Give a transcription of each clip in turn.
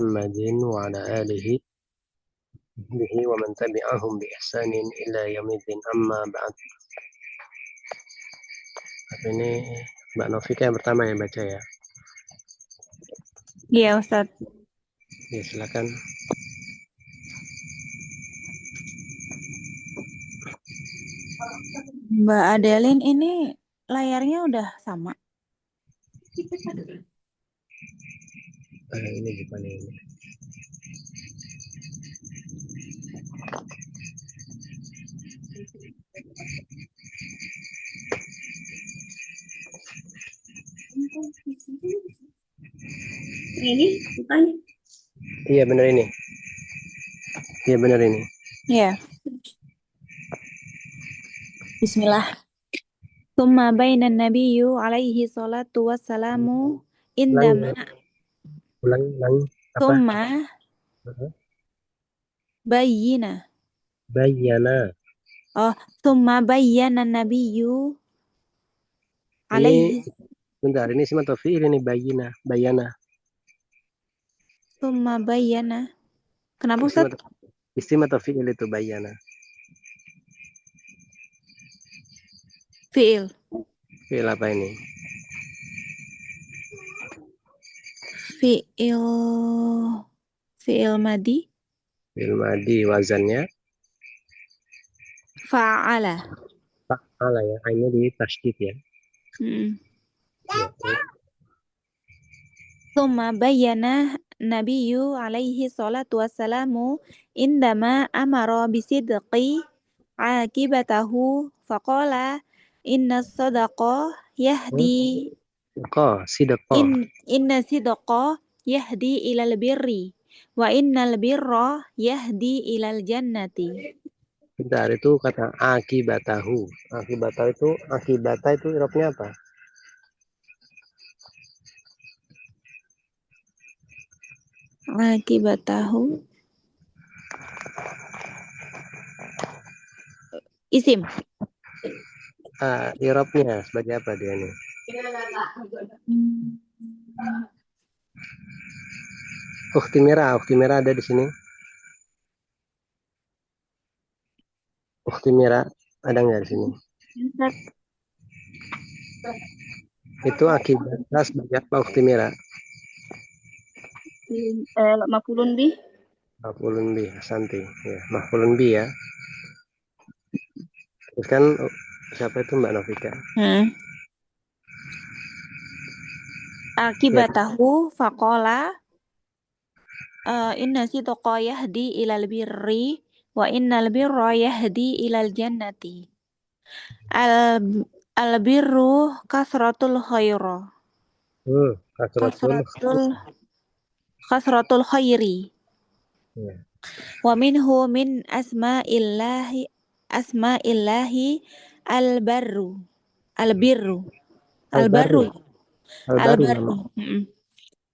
Muhammadin wa ala alihi bihi wa man tabi'ahum bi ihsanin ila yaumiddin, amma ba'd. Ini Mbak Novika yang pertama yang baca ya. Iya, Ustaz. Ya, silakan. Mbak Adeline, ini layarnya udah sama. Ini gimana ini? Ini bukan? Iya benar ini. Iya benar ini. Iya. Bismillah. Tsumma bainan nabiyyu alaihi salatu wassalamu indama Ulang apa? tsumma bayyina. Bayyana. Oh, tsumma bayyana nabiyyu Ini alaihi. bentar, ini isim atau fi'il ini bayana. Tsumma bayyana. Kenapa, Ustaz? Isim atau fi'il itu bayana? Fi'il. Fi'il apa ini? Fi'il madi. Fi'il madi, wazannya Fa'ala. fa'ala ya. Ini di tasydid ya. Ya. Tsumma bayyana nabiyyu alaihi salatu wassalamu indama amara bisidqi akibatahu faqala inna sadaqa yahdi inna sidqa yahdi ilal birri wa innal birra yahdi ilal jannati. Bentar, itu kata akibatahu. Akibata itu irobnya apa? Akibatahu isim. Irobnya sebagai apa dia ini? Ukhti Mira ada di sini. Ukhti Mira ada nggak di sini? Itu akibata sebagai apa, Ukhti Mira? Maf'ulun bih. Maf'ulun bih, Santi. Ya, maf'ulun bih ya. Terus kan siapa itu Mbak Novika? Akibatahu faqala inna sidqa yahdi ilal birri wa innal birra yahdi ilal jannati. Al birru kasratul khaira. Kasratul khairi. Ya. Wa minhu min asma'illahi al barru. Al birru. Al barru. Al barru.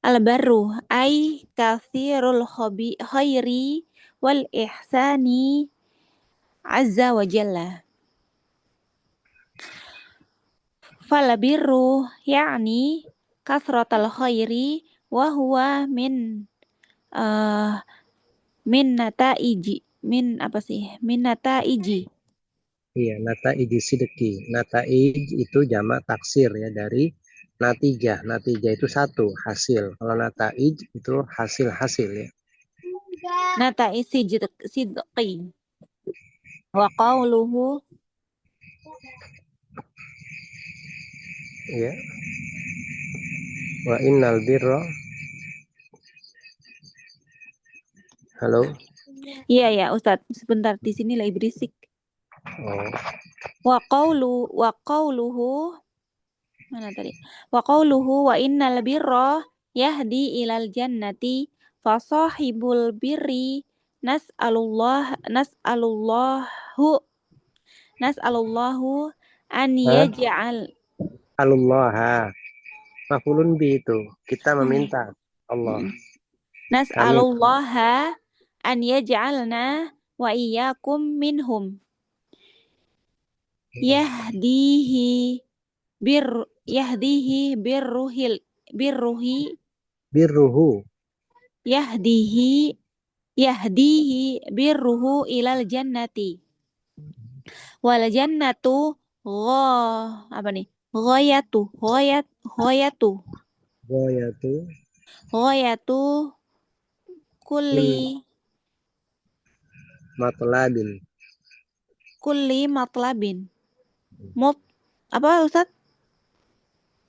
Al barru ay kathirul khairi wal ihsani azza wa jalla. Fal birru ya'ni kasratal khairi wa huwa min nataiji. Min nataiji. Iya, nataiji sidqi. Nataij itu jamak taksir ya dari natijah. Natijah itu satu, hasil. Kalau nataij itu hasil-hasil ya. Nataij sidqi. Wa qawluhu Ya. Wa innal birra. Halo. Iya ya Ustadz, sebentar di sini lagi berisik. Wa qawluhu mana tadi? Wa qawluhu wa innal birra yahdi ilal jannati fa sahibul birri nas'alullahu an yaj'al Allah. Maf'ulun bi itu. Kita meminta Allah. Nas'alullaha an yaj'alna wa iyyakum minhum. Yahdihi birruhi yahdihi birruhu ilal jannati wal jannatu apa nih ghayatu Goyatu ghayatu kulli kul matlabin. matlabin mut apa Ustaz?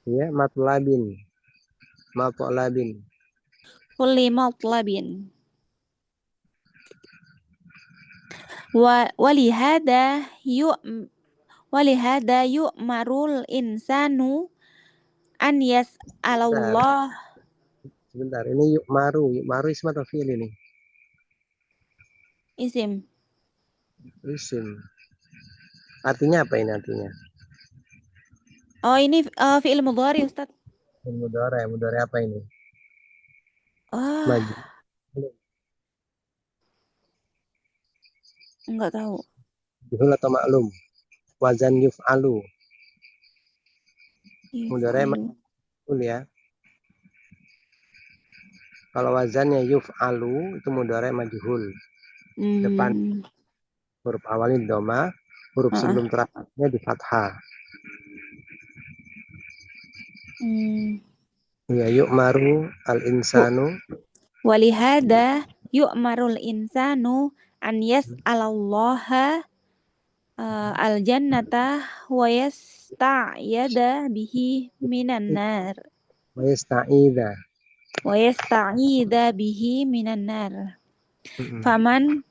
Ya, matlabin. Kulli matlabin walihada yu'marul insanu an Bentar, yas'alallah sebentar. Ini yuk maru ism atau fi'il ini? isim. Isim. Artinya apa ini artinya? Oh ini fi'il mudhari Ustaz. Mudhari apa ini? Ah, Maju. enggak tahu. Yuhul atau maklum? Wazan yuf'alu. Mudhari Yaf'alu. majhul ya. Kalau wazannya yuf'alu itu mudhari majhul. Depan huruf awalnya doma, huruf sebelum terakhirnya di fathah. Ya, yu'maru al-insanu. Walihada yu'marul insanu an yas'alallaha al-jannata wa yasta'yada bihi minan nar. Wa yasta'idha. Wa yasta'yida bihi minan nar. Faman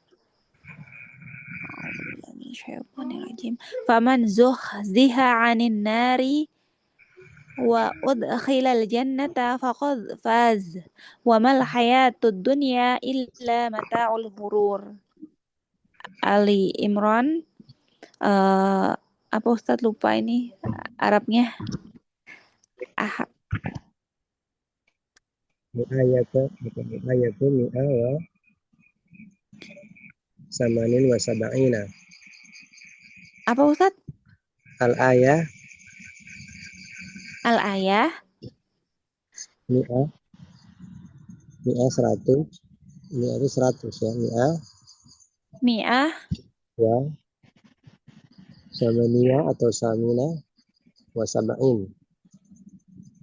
Faman zuhziha 'anil nari wa udkhilal jannata faqad faz wa mal hayatud dunya illa mata'ul ghurur. Ali Imran apa Ustadz lupa ini Arabnya. Ayatu mi'a wa samanin wa sab'ina. Apa Ustadz? Al-ayah Al-ayah mi'a 100. Mi'a itu 100 ya. mi'ah Wa samania atau samina wa sab'in.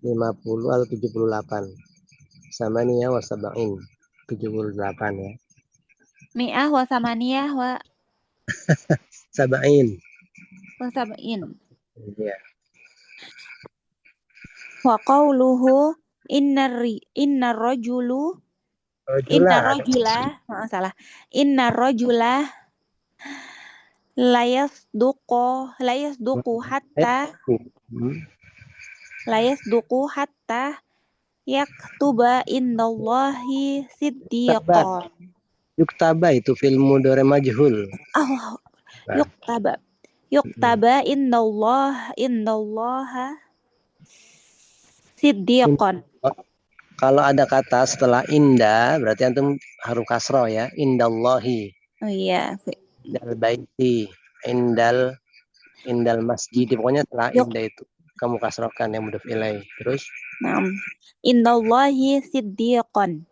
50 atau 78. Samania wa sab'in. 78 ya. mi'ah wa samaniyah wa Sab'in. sab'in. Ya. Wa qawluhu innar rajula salah. Innar rajula layasduqu hatta yaktuba indallahi Yuktaba. siddiqan. Yuktaba itu film mudhari majhul. Allah Nah. yuktaba indallaha siddiqan. Kalau ada kata setelah inda, berarti antum harus kasroh ya. Indallahi. Oh iya. Indal baiti. Indal masjid. Pokoknya setelah inda itu kamu kasrohkan yang mudhaf ilaih. Terus? Indallahi siddiqan.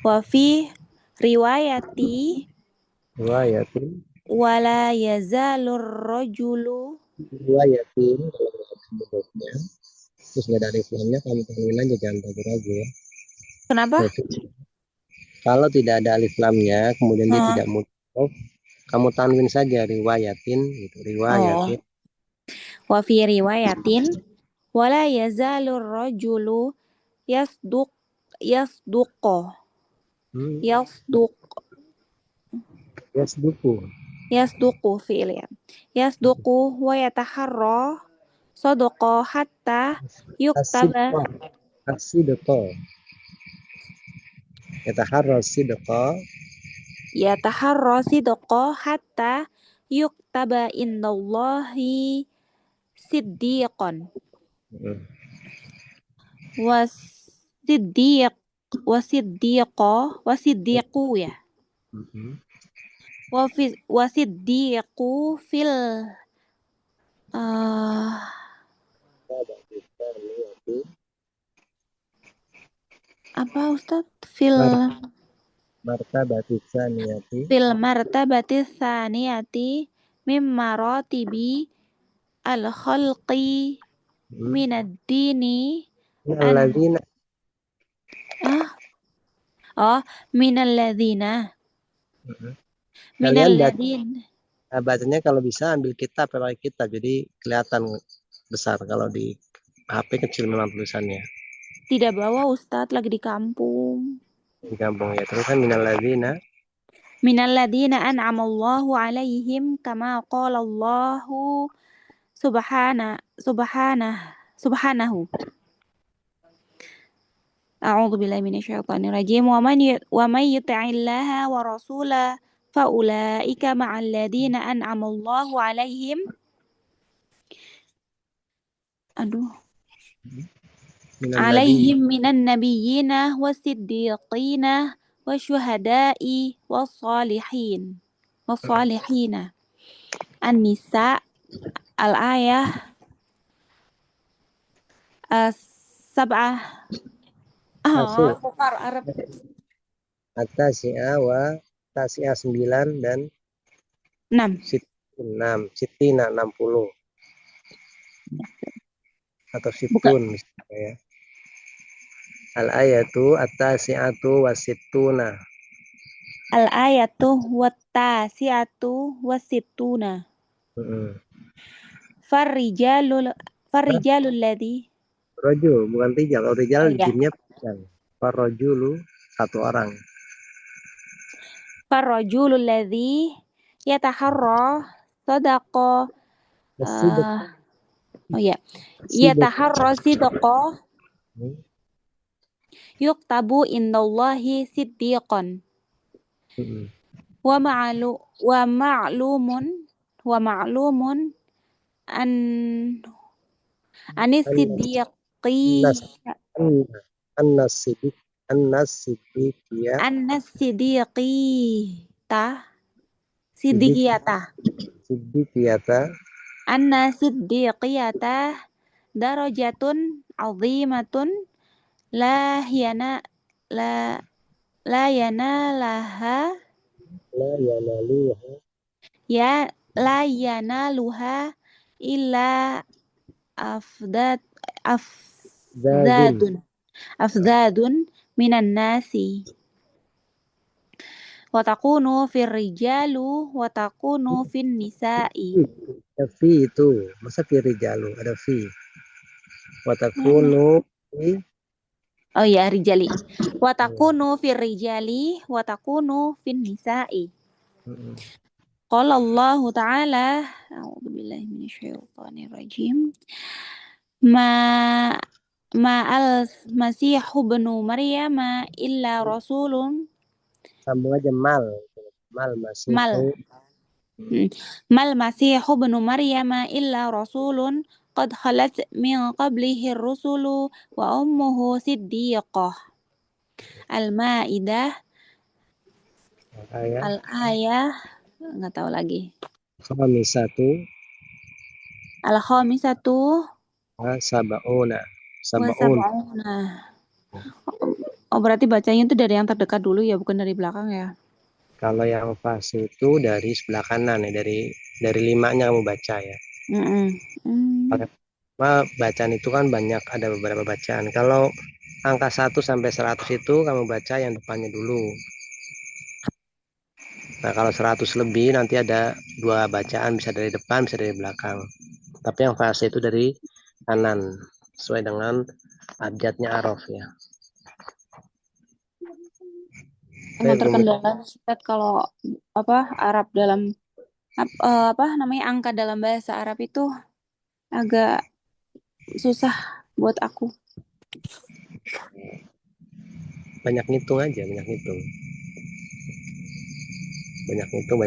Wa fi riwayati wala yazalur rajulu riwayatin. Terus nggak ada alif lamnya, kamu tanwin aja, jangan ragu-ragu ya. Kenapa? Kalau tidak ada alif lamnya, kemudian dia tidak mudhaf, kamu tanwin saja riwayatin gitu, riwayatin. Wa fi riwayatin wala yazalur rajulu yasduqu fi'il ya. Yasduqu wa yataharra sadaqa hatta yuktaba As-sidqa. yataharra sidqa hatta yuktaba indallahi siddiqan. Wasiddiqu ya. Wasiddiqu fil Apa Ustaz? Martabati tsaniyati. Fil martabati tsaniyati mim maratibi al khalqi minad dini an Alladzina. minal ladzina minal Kalian ladzin bacanya kalau bisa ambil kitab, pakai kitab, jadi kelihatan besar. Kalau di HP kecil memang tulisannya. tidak bawa Ustadz, lagi di kampung. Di kampung ya. Terus kan Minal ladzina an'amallahu alaihim kama qala Allahu subhanahu. A'udzu billahi minasyaitonir rajim. Wa man yuti'illaha wa rasulahu fa ulaika ma'al ladzina an'amallahu alaihim. Alaihim minan nabiyyina wasiddiqina wasyuhada'i wassalihina. An-Nisa al-ayah sab'ah. Bukan Arab. At-tasi'ah wa tasi'ah 9 dan 6. Sitina 60. Atau situn misalnya ya. Al-ayatu at-tasi'atu wasittuna. Al-ayatu wat-tasi'atu wasittuna. Farrijalul ladzi. Rajul, bukan rijal. Kalau rijal jinnya panjang. Farrajulu, satu orang. Farrajulul ladzi yataharra sadaqa. Yataharra sidqa yuktabu indallahi siddiqan. Wa ma'lumun anis siddiqi anna siddiqiyata darajatun azimatun la yanaluha illa afdadun minan nasi. Wa takunu fir rijalu wa takunu fin nisa'i. Ada fi itu, masa fi rijalu, ada fi. Wa takunu fi. Oh ya, rijali. Wa takunu fir rijali wa takunu fin nisa'i. Qala Allah Ta'ala, a'udzu billahi minasyaitonir rajim. Ma'al Masihu ibnu Maryam illa rasulun. Sambung aja mal Masihu. Mal Masihu ibnu Maryam illa rasulun qad khalat min qablihi rusulu wa ummuhu siddiqah. Al-Maidah Al-ayah nggak tahu lagi. Al-khamisatu Sab'una. Oh, berarti bacanya itu dari yang terdekat dulu ya, bukan dari belakang ya? Kalau yang pas itu dari sebelah kanan ya, dari 5-nya kamu baca ya. Bacaan itu kan banyak, ada beberapa bacaan. Kalau angka 1 sampai 100 itu kamu baca yang depannya dulu. Nah, kalau 100 lebih nanti ada 2 bacaan, bisa dari depan, bisa dari belakang. Tapi yang fase itu dari kanan, sesuai dengan abjadnya Araf ya. Emang terkendala Ustaz kalau Arab dalam angka dalam bahasa Arab itu agak susah buat aku. Banyak ngitung aja, banyak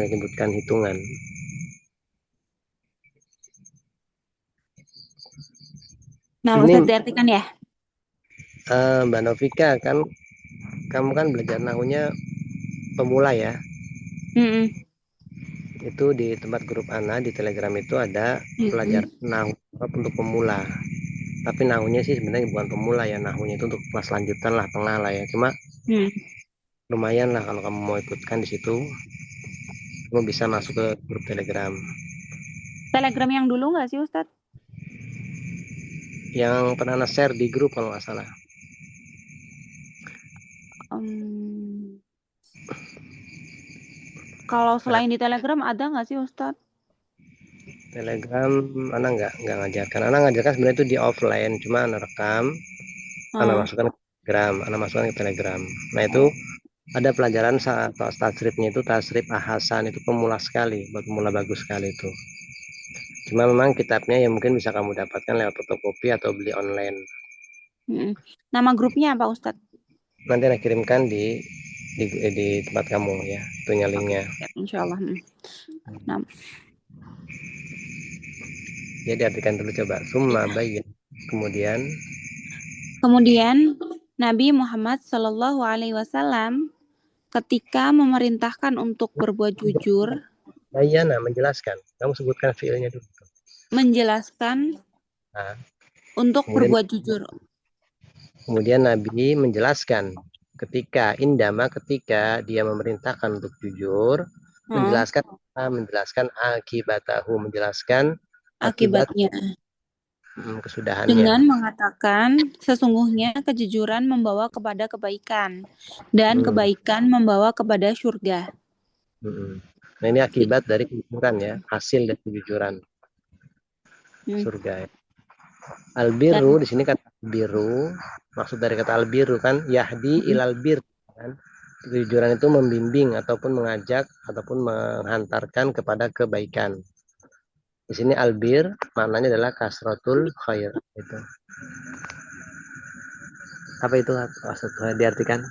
nyebutkan hitungan. Nah, Ustaz diartikan ya? Mbak Novika, kan kamu kan belajar nahunya pemula ya. Itu di tempat grup Ana di Telegram itu ada pelajaran nahu untuk pemula. Tapi nahunya sih sebenarnya bukan pemula ya, nahunya itu untuk kelas lanjutan lah, tengah lah ya. Cuma lumayan lah kalau kamu mau ikutkan di situ, kamu bisa masuk ke grup Telegram. Telegram yang dulu nggak sih Ustadz? Yang pernah share di grup kalau nggak salah. Kalau selain di Telegram ada nggak sih Ustadz? Telegram, Ana nggak ngajarkan. Ana ngajarkan sebenarnya itu di offline, cuma Ana rekam, Ana masukkan ke Telegram, Ana masukkan ke Telegram. Nah itu ada pelajaran atau tasrifnya itu tasrif ahasan, itu pemula sekali, buat pemula bagus sekali itu. Cuma memang kitabnya yang mungkin bisa kamu dapatkan lewat fotokopi atau beli online. Nama grupnya apa Ustadz? Nanti Ana kirimkan di tempat kamu ya, itunya linknya. Insya Allah. Nah. Ya diartikan dulu coba. Summa bayyin. Kemudian Nabi Muhammad Shallallahu Alaihi Wasallam ketika memerintahkan untuk berbuat jujur. Bayyana, menjelaskan. Kamu sebutkan fiilnya dulu. Menjelaskan untuk berbuat jujur. Kemudian Nabi menjelaskan ketika dia memerintahkan untuk jujur, menjelaskan akibatnya. Kesudahannya. Dengan mengatakan sesungguhnya kejujuran membawa kepada kebaikan dan kebaikan membawa kepada surga. Nah ini akibat dari kejujuran ya, hasil dari kejujuran. Surga. Albiru di sini kata biru, maksud dari kata albiru kan yahdi ilal bir kan. Kejujuran itu membimbing ataupun mengajak ataupun menghantarkan kepada kebaikan. Di sini albir maknanya adalah kasratul khair itu. Apa itu maksudnya diartikan?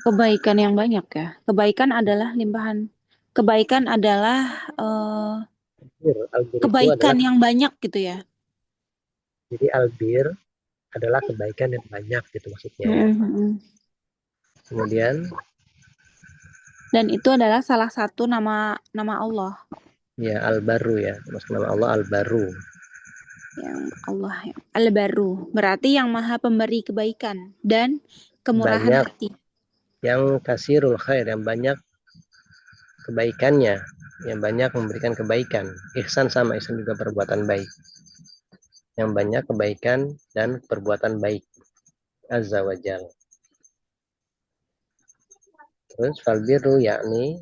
Kebaikan yang banyak ya. Kebaikan adalah limpahan. Kebaikan adalah albir kebaikan yang banyak gitu ya. Jadi albir adalah kebaikan yang banyak gitu maksudnya ya. Kemudian dan itu adalah salah satu nama Allah. Ya, Al-Barru ya. Maksud nama Allah Al-Barru. Yang Allah Al-Barru berarti yang Maha Pemberi kebaikan dan kemurahan hati. Yang kasirul khair, yang banyak kebaikannya, yang banyak memberikan kebaikan. Ihsan sama ihsan juga perbuatan baik. Yang banyak kebaikan dan perbuatan baik. Azza wa Jal. Terus falbiru yakni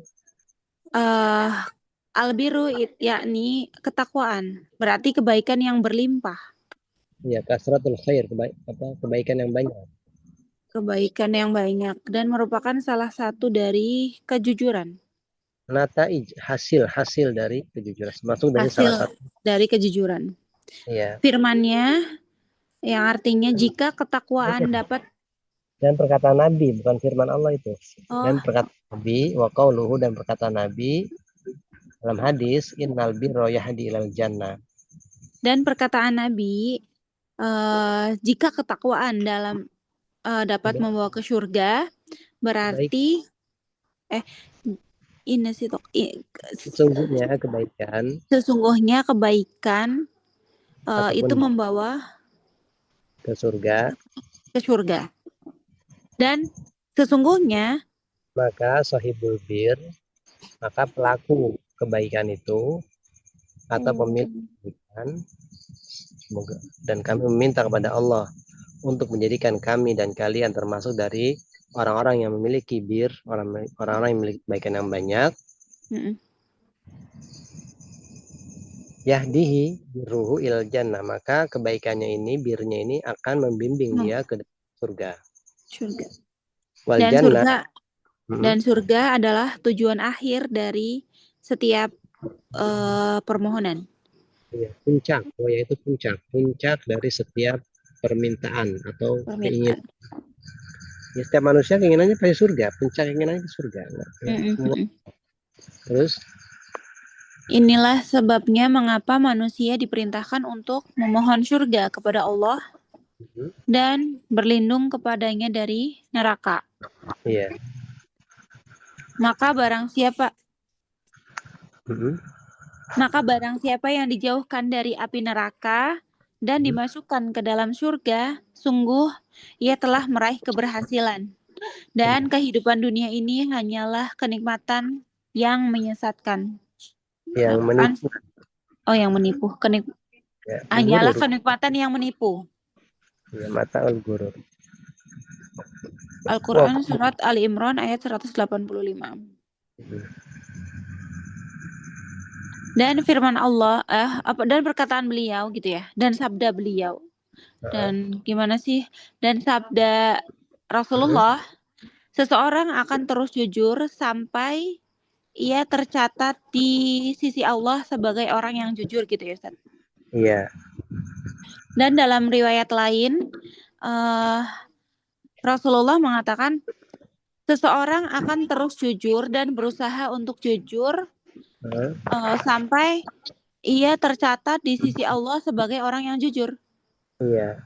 albiru yakni ketakwaan. Berarti kebaikan yang berlimpah. Ya, kasratul khair, kebaikan yang banyak. Kebaikan yang banyak dan merupakan salah satu dari kejujuran. Nataij, hasil dari kejujuran. Masuk dari salah satu dari kejujuran. Iya. Firman-Nya yang artinya jika ketakwaan dapat. Dan perkataan Nabi, bukan firman Allah itu. Dan perkataan Nabi, wa qauluhu, dan perkataan Nabi dalam hadis, innal birra yahdi ilal jannah. Dan perkataan Nabi, jika ketakwaan dapat membawa ke surga, berarti ini sih sesungguhnya kebaikan itu membawa ke surga. Dan sesungguhnya maka sahibul bir, maka pelaku kebaikan itu atau pemilik kebaikan, semoga, dan kami meminta kepada Allah untuk menjadikan kami dan kalian termasuk dari orang-orang yang memiliki bir, orang-orang yang memiliki kebaikan yang banyak. Yahdihi biruhu ilal jannah, maka kebaikannya ini, birnya ini akan membimbing dia ke surga. Wal dan jannah, surga adalah tujuan akhir dari setiap permohonan. Ya, puncak, yaitu puncak dari setiap permintaan atau keinginan. Ya, setiap manusia keinginannya pasti surga, puncak keinginannya surga. Terus inilah sebabnya mengapa manusia diperintahkan untuk memohon surga kepada Allah dan berlindung kepadanya dari neraka. Iya. Maka barang siapa yang dijauhkan dari api neraka, dan dimasukkan ke dalam surga, sungguh ia telah meraih keberhasilan. Dan kehidupan dunia ini hanyalah kenikmatan yang menyesatkan. Yang menipu. Oh, yang menipu. Ya, Hanyalah gurur. kenikmatan yang menipu. Ya, mata al-gurur. Al-Quran Surat Ali Imran ayat 185. Dan firman Allah, dan perkataan beliau gitu ya, dan sabda beliau. Dan gimana sih? Dan sabda Rasulullah, seseorang akan terus jujur sampai ia tercatat di sisi Allah sebagai orang yang jujur gitu ya, Ustaz. Iya. Dan dalam riwayat lain, Rasulullah mengatakan, seseorang akan terus jujur dan berusaha untuk jujur sampai ia tercatat di sisi Allah sebagai orang yang jujur. Iya.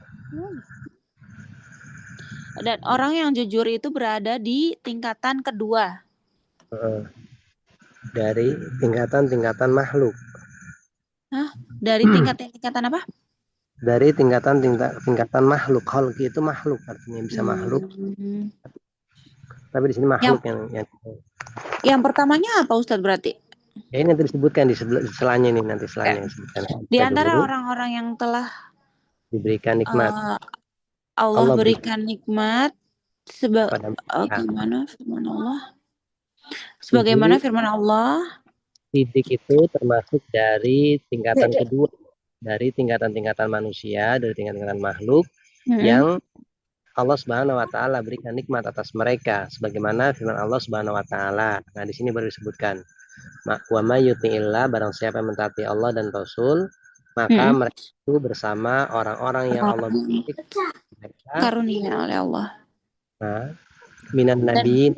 Dan orang yang jujur itu berada di tingkatan kedua. Dari tingkatan-tingkatan makhluk. Hah? Dari tingkatan apa? Dari tingkatan makhluk. Khalqi itu makhluk, artinya bisa makhluk. Tapi di sini makhluk yang pertamanya apa, Ustadz, berarti? Ya, ini nanti disebutkan di selanya ini, nanti selanya disebutkan. Di antara orang-orang yang telah diberikan nikmat, Allah berikan nikmat gimana firman Allah? Sebagaimana firman Allah, sidik itu termasuk dari tingkatan kedua, dari tingkatan-tingkatan manusia, dari tingkatan makhluk yang Allah Subhanahu wa taala berikan nikmat atas mereka, sebagaimana firman Allah Subhanahu wa taala. Nah, di sini baru disebutkan, wa may yuti'illah, barang siapa yang mentaati Allah dan Rasul, maka mereka itu bersama orang-orang yang Allah karunia oleh Allah. Nah, minan nabi,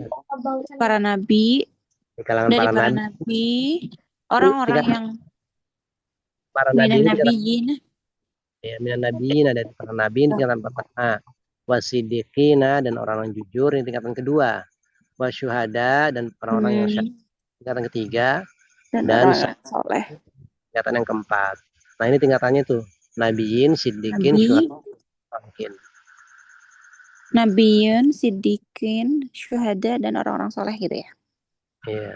para nabi, dari para nabi, orang-orang yang para minan nabiyin, ya, minan nabiyin, dari para nabi tingkatan pertama, wasidiqina, dan orang-orang jujur ini tingkatan kedua, wasyuhada, dan orang-orang yang syahid tingkatan ketiga, dan soleh tingkatan yang keempat. Nah, ini tingkatannya tuh, nabiyin, siddiqin, syuhada, nabiyin, siddiqin, syuhada, dan orang-orang soleh gitu ya. Iya.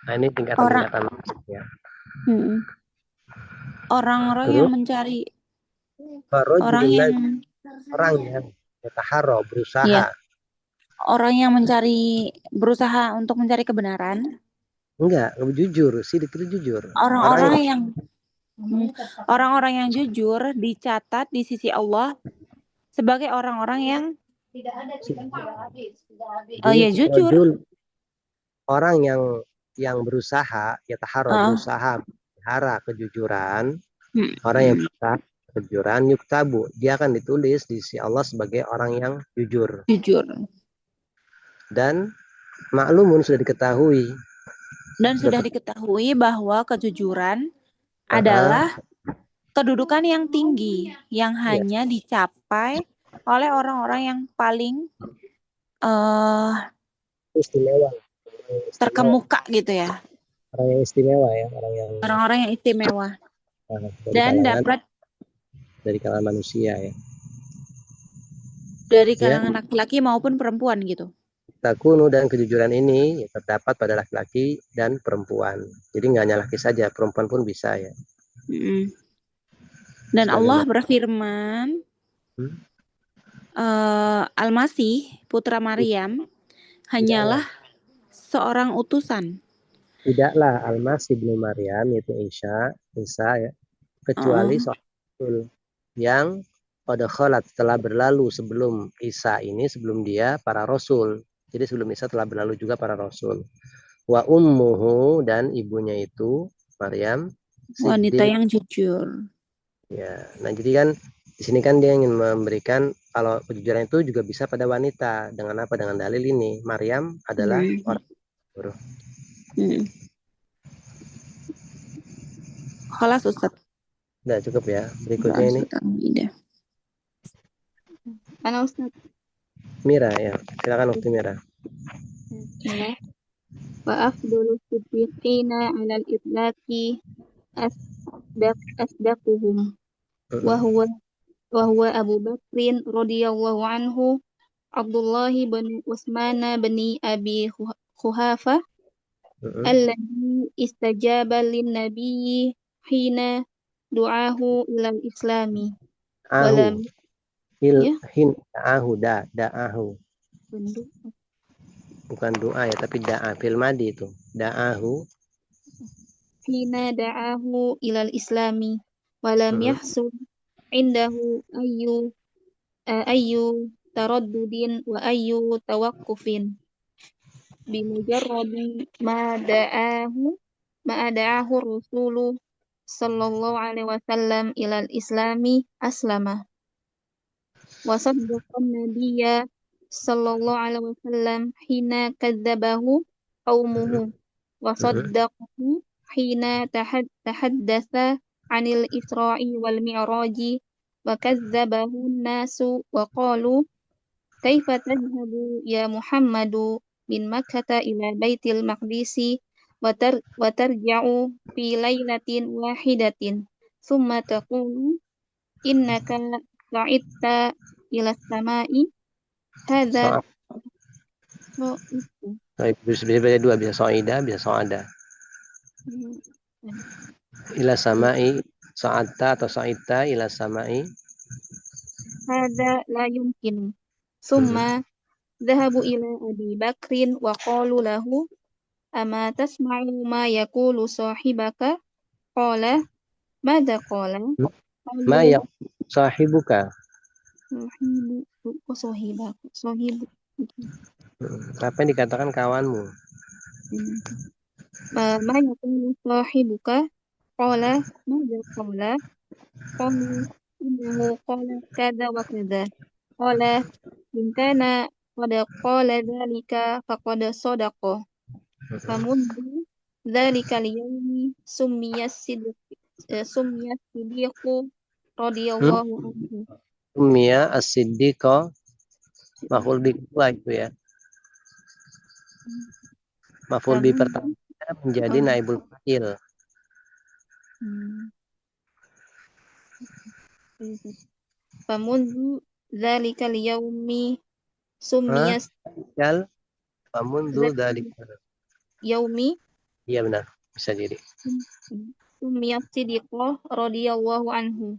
Nah, ini tingkatan-tingkatan ya. Orang-orang yang mencari orang yang berusaha. Iya. Orang yang berusaha untuk mencari kebenaran. Enggak, jujur, sidik itu jujur. Orang-orang yang jujur dicatat di sisi Allah sebagai orang-orang yang jujur. Orang yang berusaha, ya berusaha melihara kejujuran. Orang yang berusaha kejujuran, yuktabu, dia akan ditulis di sisi Allah sebagai orang yang jujur. Dan maklumun, sudah diketahui. Dan sudah diketahui bahwa kejujuran adalah kedudukan yang tinggi yang hanya dicapai oleh orang-orang yang paling istimewa, terkemuka gitu ya. Orang yang istimewa ya, orang-orang yang istimewa. Dan dapat dari kalangan manusia ya. Dari kalangan laki-laki maupun perempuan gitu. Takunu, dan kejujuran ini terdapat pada laki-laki dan perempuan. Jadi nggak hanya laki saja, perempuan pun bisa ya. Dan Allah berfirman, Al-Masih putra Maryam hanyalah seorang utusan. Tidaklah Al-Masih bin Maryam, yaitu Isa ya, kecuali seorang yang pada khalat, telah berlalu sebelum Isa ini, sebelum dia para rasul. Jadi sebelum Isa telah berlalu juga para rasul. Wa ummuhu, dan ibunya itu Maryam wanita yang jujur. Ya, nah jadi kan di sini kan dia ingin memberikan kalau kejujuran itu juga bisa pada wanita. Dengan apa? Dengan dalil ini, Maryam adalah orang jujur. Khalas, Ustaz. Udah cukup ya. Berikutnya ini. Mana Ustaz? Mira ya, silakan Ukti Mira. Wa afdalu siddiqina 'alal itlaqi asdaquhum wa huwa wa huwa Abu Bakrin radhiyallahu anhu, Abdullah bin Utsman bin Abi Quhafah Mm-mm. alladhi istajaba lin nabiyyi hina du'ahu ilal islami Ahu. walam ya Hin da'ahu da'ahu. bentuk Bukan doa ya, tapi da'a fil madi itu. Da'ahu. hina da'ahu ilal islami walam Mm-mm. yahsul indahu ayyu taraddudin wa ayyu tawaqqufin bimujarradi ma da'ahu rasulu sallallahu alaihi wasallam ilal islami aslama wa saddaqan nabiyya sallallahu alaihi wasallam hina kadzabahu qaumuhu wa Mm-mm. saddaqahu hina tahaddatsa anil Isra'i wal Mi'raji wa kadzabahu nasu wa qalu kaifa tadhhabu ya Muhammadu min Makkah ila Baitil Maqdisi wa tarja'u fi lailatin wahidatin thumma taqulu innaka sa'idta ila samai hadza Soal. sa'idta. Bisa baca dua, bisa so'ida, bisa so'ada. Ila samai, so'ata atau so'ita, ila samai. Hadza la yumkin. Mm-mm. Summa dhahabu ila Abi Bakrin wa qalu lahu ama tasma'u ma yaqulu sahibaka qala madza qala Ma qalu ya sahibuka. sahibu. Apa yang dikatakan kawanmu? Ma yaqulu sahibuka qala madza qala qalu innahu qala kadza wa kadza qala in kana qad qala dzalika faqad sadaqa famundu dzalika al-yawmi summiya siddiqu Hmm? radhiyallahu anhu. Ummiya as-siddiqa, maf'ul bi kedua itu ya. Maf'ul bi pertama Famundu menjadi oh, naibul fa'il. hmm. Famundu dzalika al-yawmi Hah? summiya Kal famundu dzalika dzalika. al-yawmi Iya benar, bisa jadi. summiya siddiqu radhiyallahu anhu.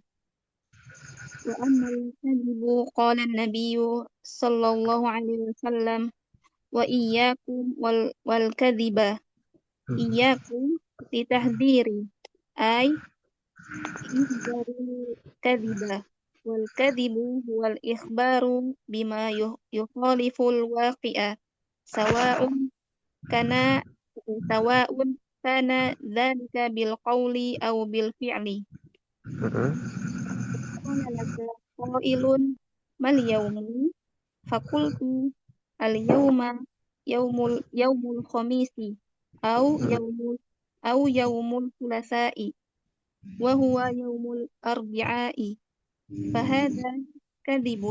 وأما الكذب قال النبي صلى الله عليه وسلم وإياكم والكذب إياكم لتحذيري أي احذروا الكذب والكذب هو الإخبار بما يخالف الواقع سواء كان سواء كان ذلك بالقول أو بالفعل Mm-mm. قال لك قائل ما اليوم فقلت اليوم يوم الخميس أو يوم الثلاثاء وهو يوم الأربعاء فهذا كذب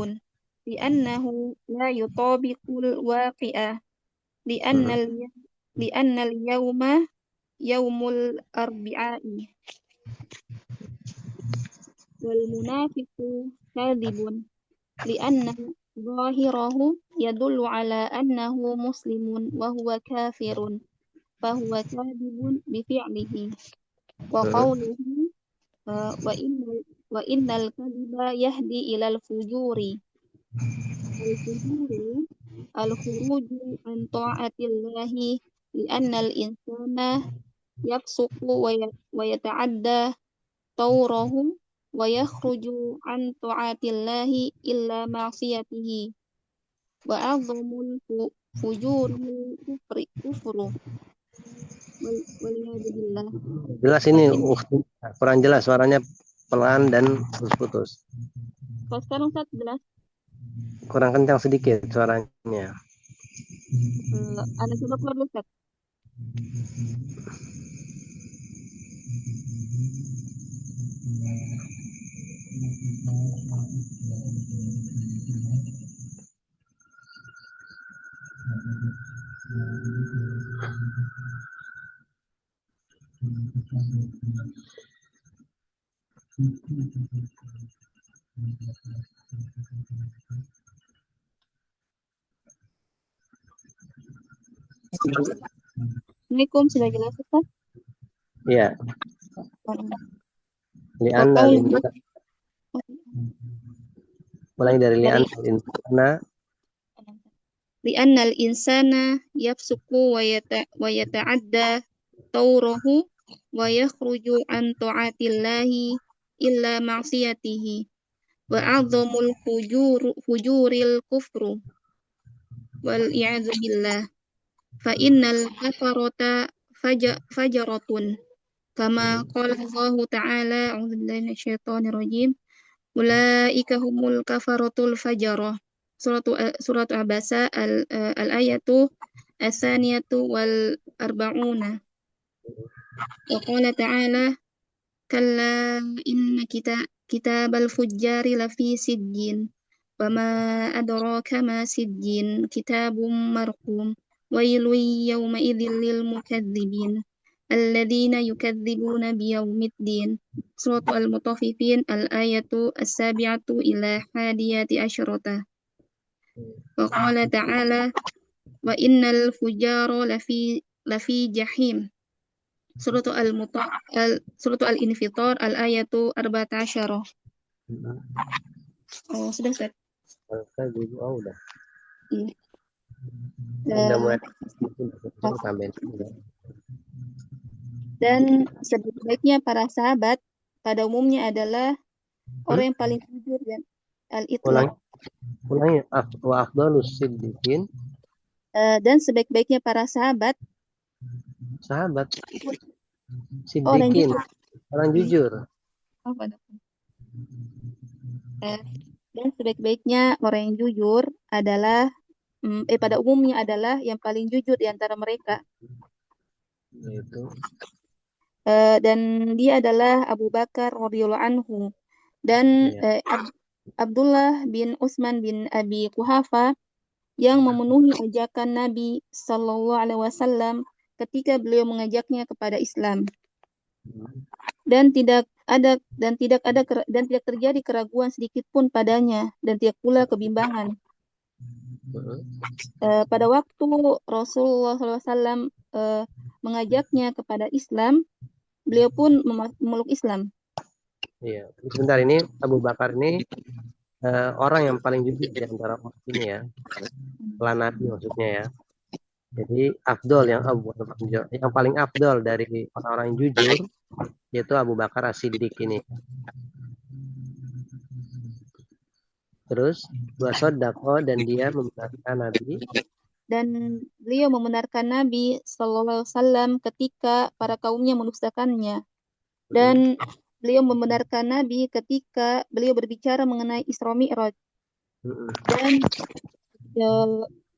لأنه لا يطابق الواقع لأن Mm-mm. لأن اليوم يوم الأربعاء والمنافق كاذب لأن ظاهره يدل على أنه مسلم وهو كافر فهو كاذب بفعله وقوله وإن الكذب يهدي إلى الفجور الفجور الخروج عن طاعة الله لأن الإنسان يفسق ويتعدى طوره ويخرج عن طاعة الله إلا معصيته وأعظم الفجور الكفر والعياذ بالله. Jelas ini, kurang jelas suaranya, pelan dan putus-putus. Kalau sekarang 11 Kurang kencang sedikit suaranya. Anda coba keluar dulu Ustaz. Assalamualaikum, sudah jelas Ustaz? Iya, li'an Wakau al-insan. Ulangi dari li'an dari al-insana. li'annal insana yafsuku wa yata'adda tawrahu wa yakhruju an ta'atillahi illa ma'siyatihi wa a'zamul fujuril kufru wal i'adzu billah fa innal kafarata fajaratun kama qala Allah ta'ala a'udzu billahi minasyaitonir rajim ulaika humul kafaratul fajarah surat Abasa al-ayatu as-saniyatu wal arba'una wa qala ta'ala kalla inna kitabal fujjari lafi sijjin wa ma adraka ma sijjin kitabum marqum wailun yawma idzil lil mukadzibin alladzina yukadzibuna biyaumiddin surat al-mutaffifin al-ayatu as-sabi'atu ila hadiyati asyrata wa qala ta'ala wa innal fujjara lafi jahim surat al-infitar al-ayatu 14. Oh, sudah Ustaz. Oh, udah. Iya. Udah mulai tambahin. Dan sebaik-baiknya para sahabat pada umumnya adalah orang yang paling jujur dan al-itlaq. Ulangi. Wa afdalus siddiqin. Dan sebaik-baiknya para sahabat orang siddiqin, jujur. orang jujur. Dan sebaik-baiknya orang yang jujur adalah pada umumnya adalah yang paling jujur di antara mereka. Yaitu Dan dia adalah Abu Bakar radhiyallahu anhu dan Abdullah bin Utsman bin Abi Quhafa yang memenuhi ajakan Nabi Sallallahu Alaihi Wasallam ketika beliau mengajaknya kepada Islam. Dan tidak terjadi keraguan sedikit pun padanya dan tidak pula kebimbangan. Pada waktu Rasulullah SAW mengajaknya kepada Islam, beliau pun memeluk Islam. Iya, sebentar, ini Abu Bakar ini orang yang paling jujur di antara umat ini ya, setelah Nabi maksudnya ya. Jadi afdol yang paling afdol dari orang-orang yang jujur yaitu Abu Bakar As-Siddiq ini. Terus wasodako, dan dia membenarkan Nabi. Dan beliau membenarkan Nabi Sallallahu Alaihi Wasallam ketika para kaumnya mendustakannya. Dan beliau membenarkan Nabi ketika beliau berbicara mengenai Isra Mi'raj. Dan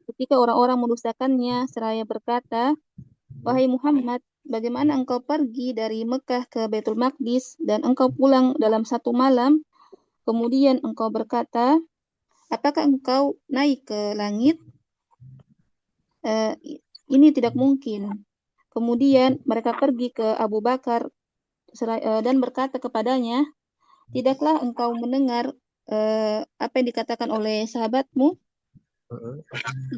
ketika orang-orang mendustakannya seraya berkata, wahai Muhammad, bagaimana engkau pergi dari Mekah ke Baitul Maqdis dan engkau pulang dalam satu malam? Kemudian engkau berkata, apakah engkau naik ke langit? Ini tidak mungkin. Kemudian mereka pergi ke Abu Bakar dan berkata kepadanya, tidaklah engkau mendengar apa yang dikatakan oleh sahabatmu?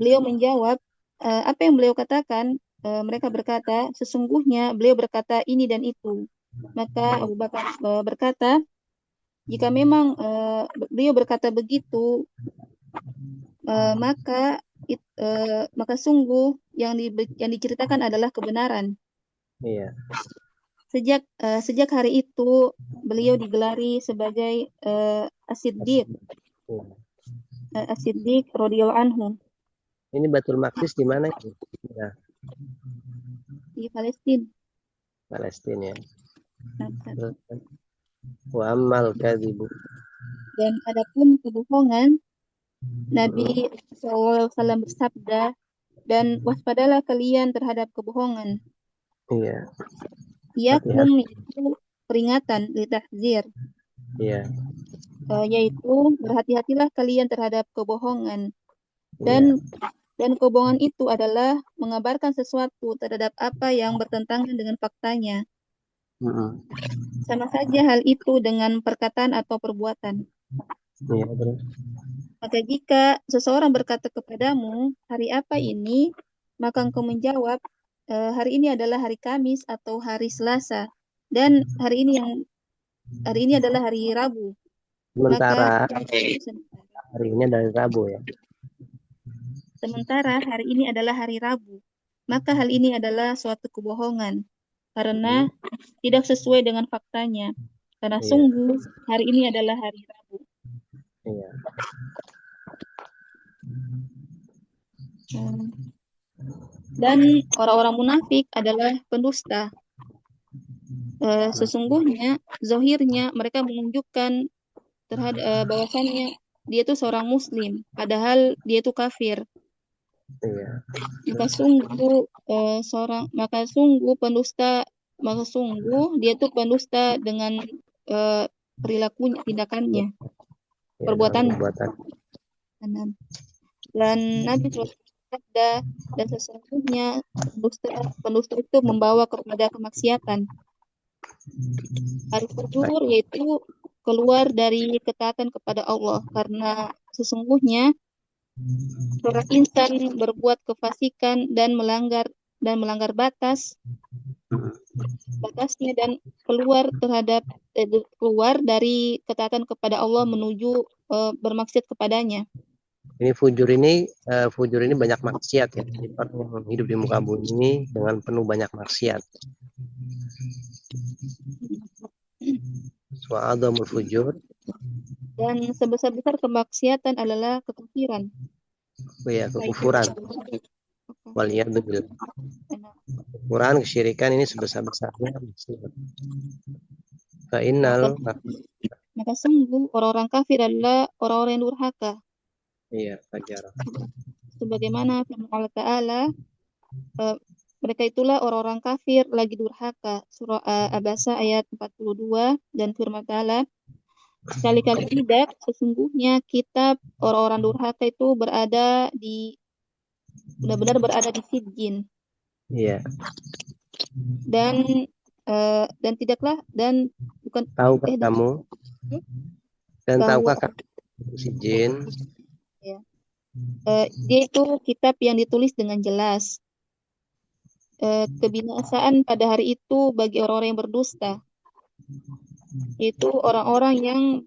Beliau menjawab, apa yang beliau katakan? Mereka berkata, sesungguhnya beliau berkata ini dan itu. Maka Abu Bakar berkata, jika memang beliau berkata begitu, maka sungguh yang diceritakan adalah kebenaran. Iya. Sejak hari itu beliau digelari sebagai As-Siddiq, As-Siddiq radhiyallahu anhu. Ini Baitul Maqdis di mana itu? Ya. Di Palestina. Ya. Wa ammal kadzibu. Dan adapun kebohongan, Nabi SAW bersabda, dan waspadalah kalian terhadap kebohongan. Iya. Yakum itu peringatan litahzir. Iya. Yaitu berhati-hatilah kalian terhadap kebohongan. Dan kebohongan itu adalah mengabarkan sesuatu terhadap apa yang bertentangan dengan faktanya. Sama saja hal itu dengan perkataan atau perbuatan. Iya, terus. Maka jika seseorang berkata kepadamu, hari apa ini? Maka engkau menjawab, hari ini adalah hari Kamis atau hari Selasa. Dan hari ini adalah hari Rabu. Maka Sementara hari ini dari Rabu ya. sementara hari ini adalah hari Rabu. Maka hal ini adalah suatu kebohongan. Karena tidak sesuai dengan faktanya. Karena Iya, sungguh hari ini adalah hari Rabu. iya. Dan orang-orang munafik adalah pendusta. Sesungguhnya, zohirnya mereka menunjukkan terhadap bahwasannya dia itu seorang Muslim, padahal dia itu kafir. Iya. Maka sungguh dia itu pendusta dengan perilakunya, tindakannya, Iya, dengan perbuatannya. perbuatan. Dan Nabi SAW bersabda, dan sesungguhnya pendusta itu membawa kepada kemaksiatan. Hari fujur yaitu keluar dari ketaatan kepada Allah, karena sesungguhnya seorang insan berbuat kefasikan dan melanggar batasnya dan keluar dari ketaatan kepada Allah menuju bermaksiat kepadanya. Ini fujur ini banyak maksiat ya. Jadi orang yang hidup di muka bumi ini dengan penuh banyak maksiat. Su'adhamul fujur. Dan sebesar-besar kemaksiatan adalah kekafiran. Ya, kekufuran. Waliyadzubillah. Kekufuran, kesyirikan ini sebesar-besarnya maksiat. Fa'innal. Maka sungguh orang-orang kafir adalah orang-orang yang durhaka. Iya, fajar. Sebagaimana firman Allah Ta'ala, mereka itulah orang-orang kafir lagi durhaka. Surah Abasa ayat 42 dan firman Ta'ala, sekali-kali tidak, sesungguhnya kitab orang-orang durhaka itu benar-benar berada di Sijjin. Iya. Dan tahukah kamu? Dan tahukah kamu Sijjin? Ya. Dia itu kitab yang ditulis dengan jelas. Kebinasaan pada hari itu bagi orang-orang yang berdusta. Itu orang-orang yang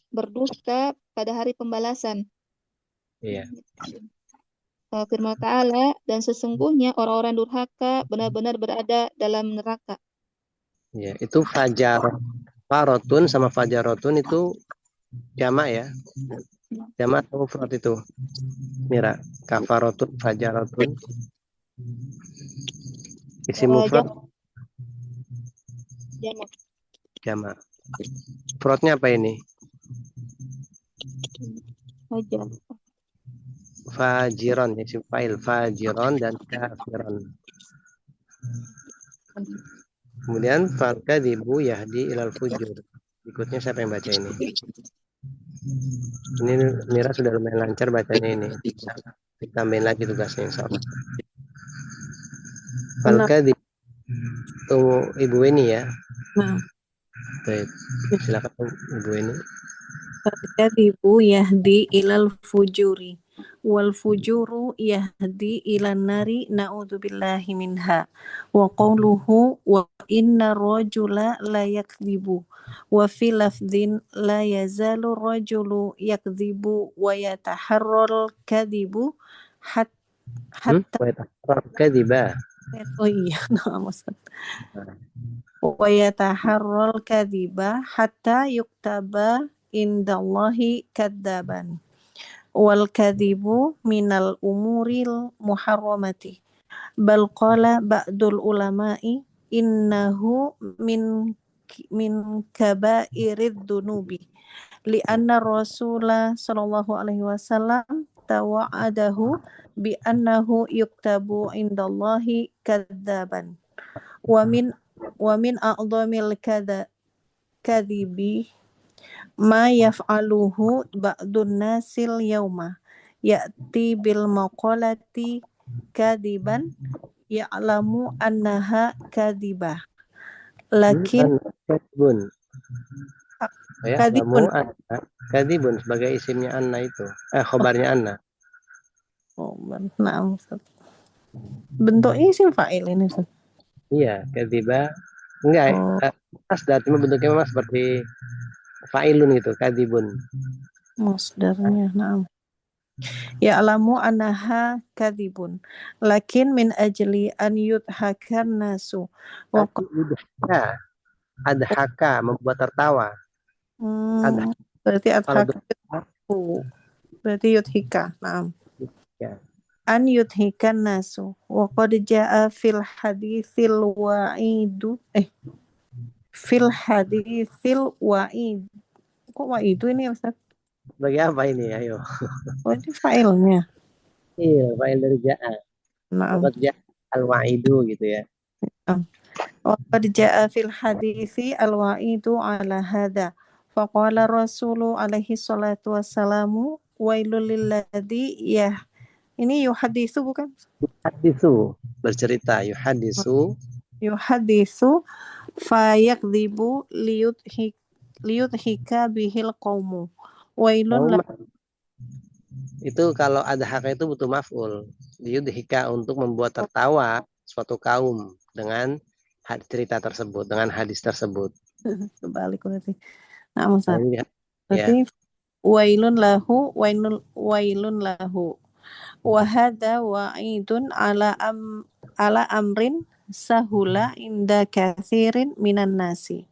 berdusta pada hari pembalasan. Iya. Firman Ta'ala, dan sesungguhnya orang-orang durhaka benar-benar berada dalam neraka. Ya, itu fajarotun sama fajarotun itu jamak ya. Jamak atau mufrad itu? Mira, kafarotun, fajarotun. Isi mufrad jamak. Mufradnya apa ini? Fajiron, isim fa'il, fajiron dan kafiron. Kemudian falkadibu yahdi ilal fujur. Berikutnya siapa yang baca ini? Ini Mira sudah lumayan lancar bacanya ini. Kita tambahin lagi tugasnya insyaallah. Falkadibu. Tunggu Ibu ini ya. Nah, baik. Silakan Ibu ini. Falkadibu yahdi ilal fujuri wal fujuru yahdi ilan nari na'udzubillahi minha wa qawluhu wa inna rajula la yakdzibu wa fi lafdhin la yazalu rajulu yakdzibu wa yataharral kadibu hatta kadiba. oh iya wa yataharral kadiba hatta yuktaba indallahi kadzaban wal kadhibu minal umuril muharramati bal qala ba'dul ulama'i innahu min kabairid dunubi li anna rasula sallallahu alaihi wasallam tawa'adahu bi annahu yuktabu indallahi kadzaban wa min a'dhamil kadhibi ma yaf'aluhu ba'dun nasil yauma ya'ti bil maqalati kadiban ya'lamu annaha kadibah lakin Oh ya, Kadibun. lamu anna. Kadibun sebagai isimnya anna itu. Khobarnya anna. Oh, nah, Ustaz. Bentuknya isim fa'il ini, Ustaz. Iya, kadiba. Enggak, Oh, masdar cuma bentuknya memang seperti fa'ilun gitu, kadibun. masdarnya. Nah. Ya'lamu annaha kadibun. Lakin min ajli an yudhakan nasu. Wa Tapi udhaka, adhaka membuat tertawa. berarti Kalau adhaka berarti yudhika. Nah. ya. An yudhikan nasu. Wa qad ja'a fil haditsil wa'idu. Fil haditsil wa'id. Kok wa'idu ini, Ustaz? Sebagai apa ini? Ayo. Oh, ini failnya. Iya, fa'il dari ja'a. Nah. Dapat ja'a al-wa'idu gitu ya. وقد جاء في الحديث الوعيد على هذا فقال الرسول عليه الصلاة والسلام ويل للذي ini yuhadisu bukan? Hadisu, bercerita. Yuhadisu. Yuhadisu fayakdzibu liyudhika bihil qawmu wailun Itu kalau adhaka itu butuh maf'ul. Yudhika untuk membuat tertawa suatu kaum dengan cerita tersebut, dengan hadis tersebut. kebalik berarti. Nah, Ustaz. Nah, Berarti wailun lahu wa hadza wa'idun ala amrin sahula inda katsirin minan nasi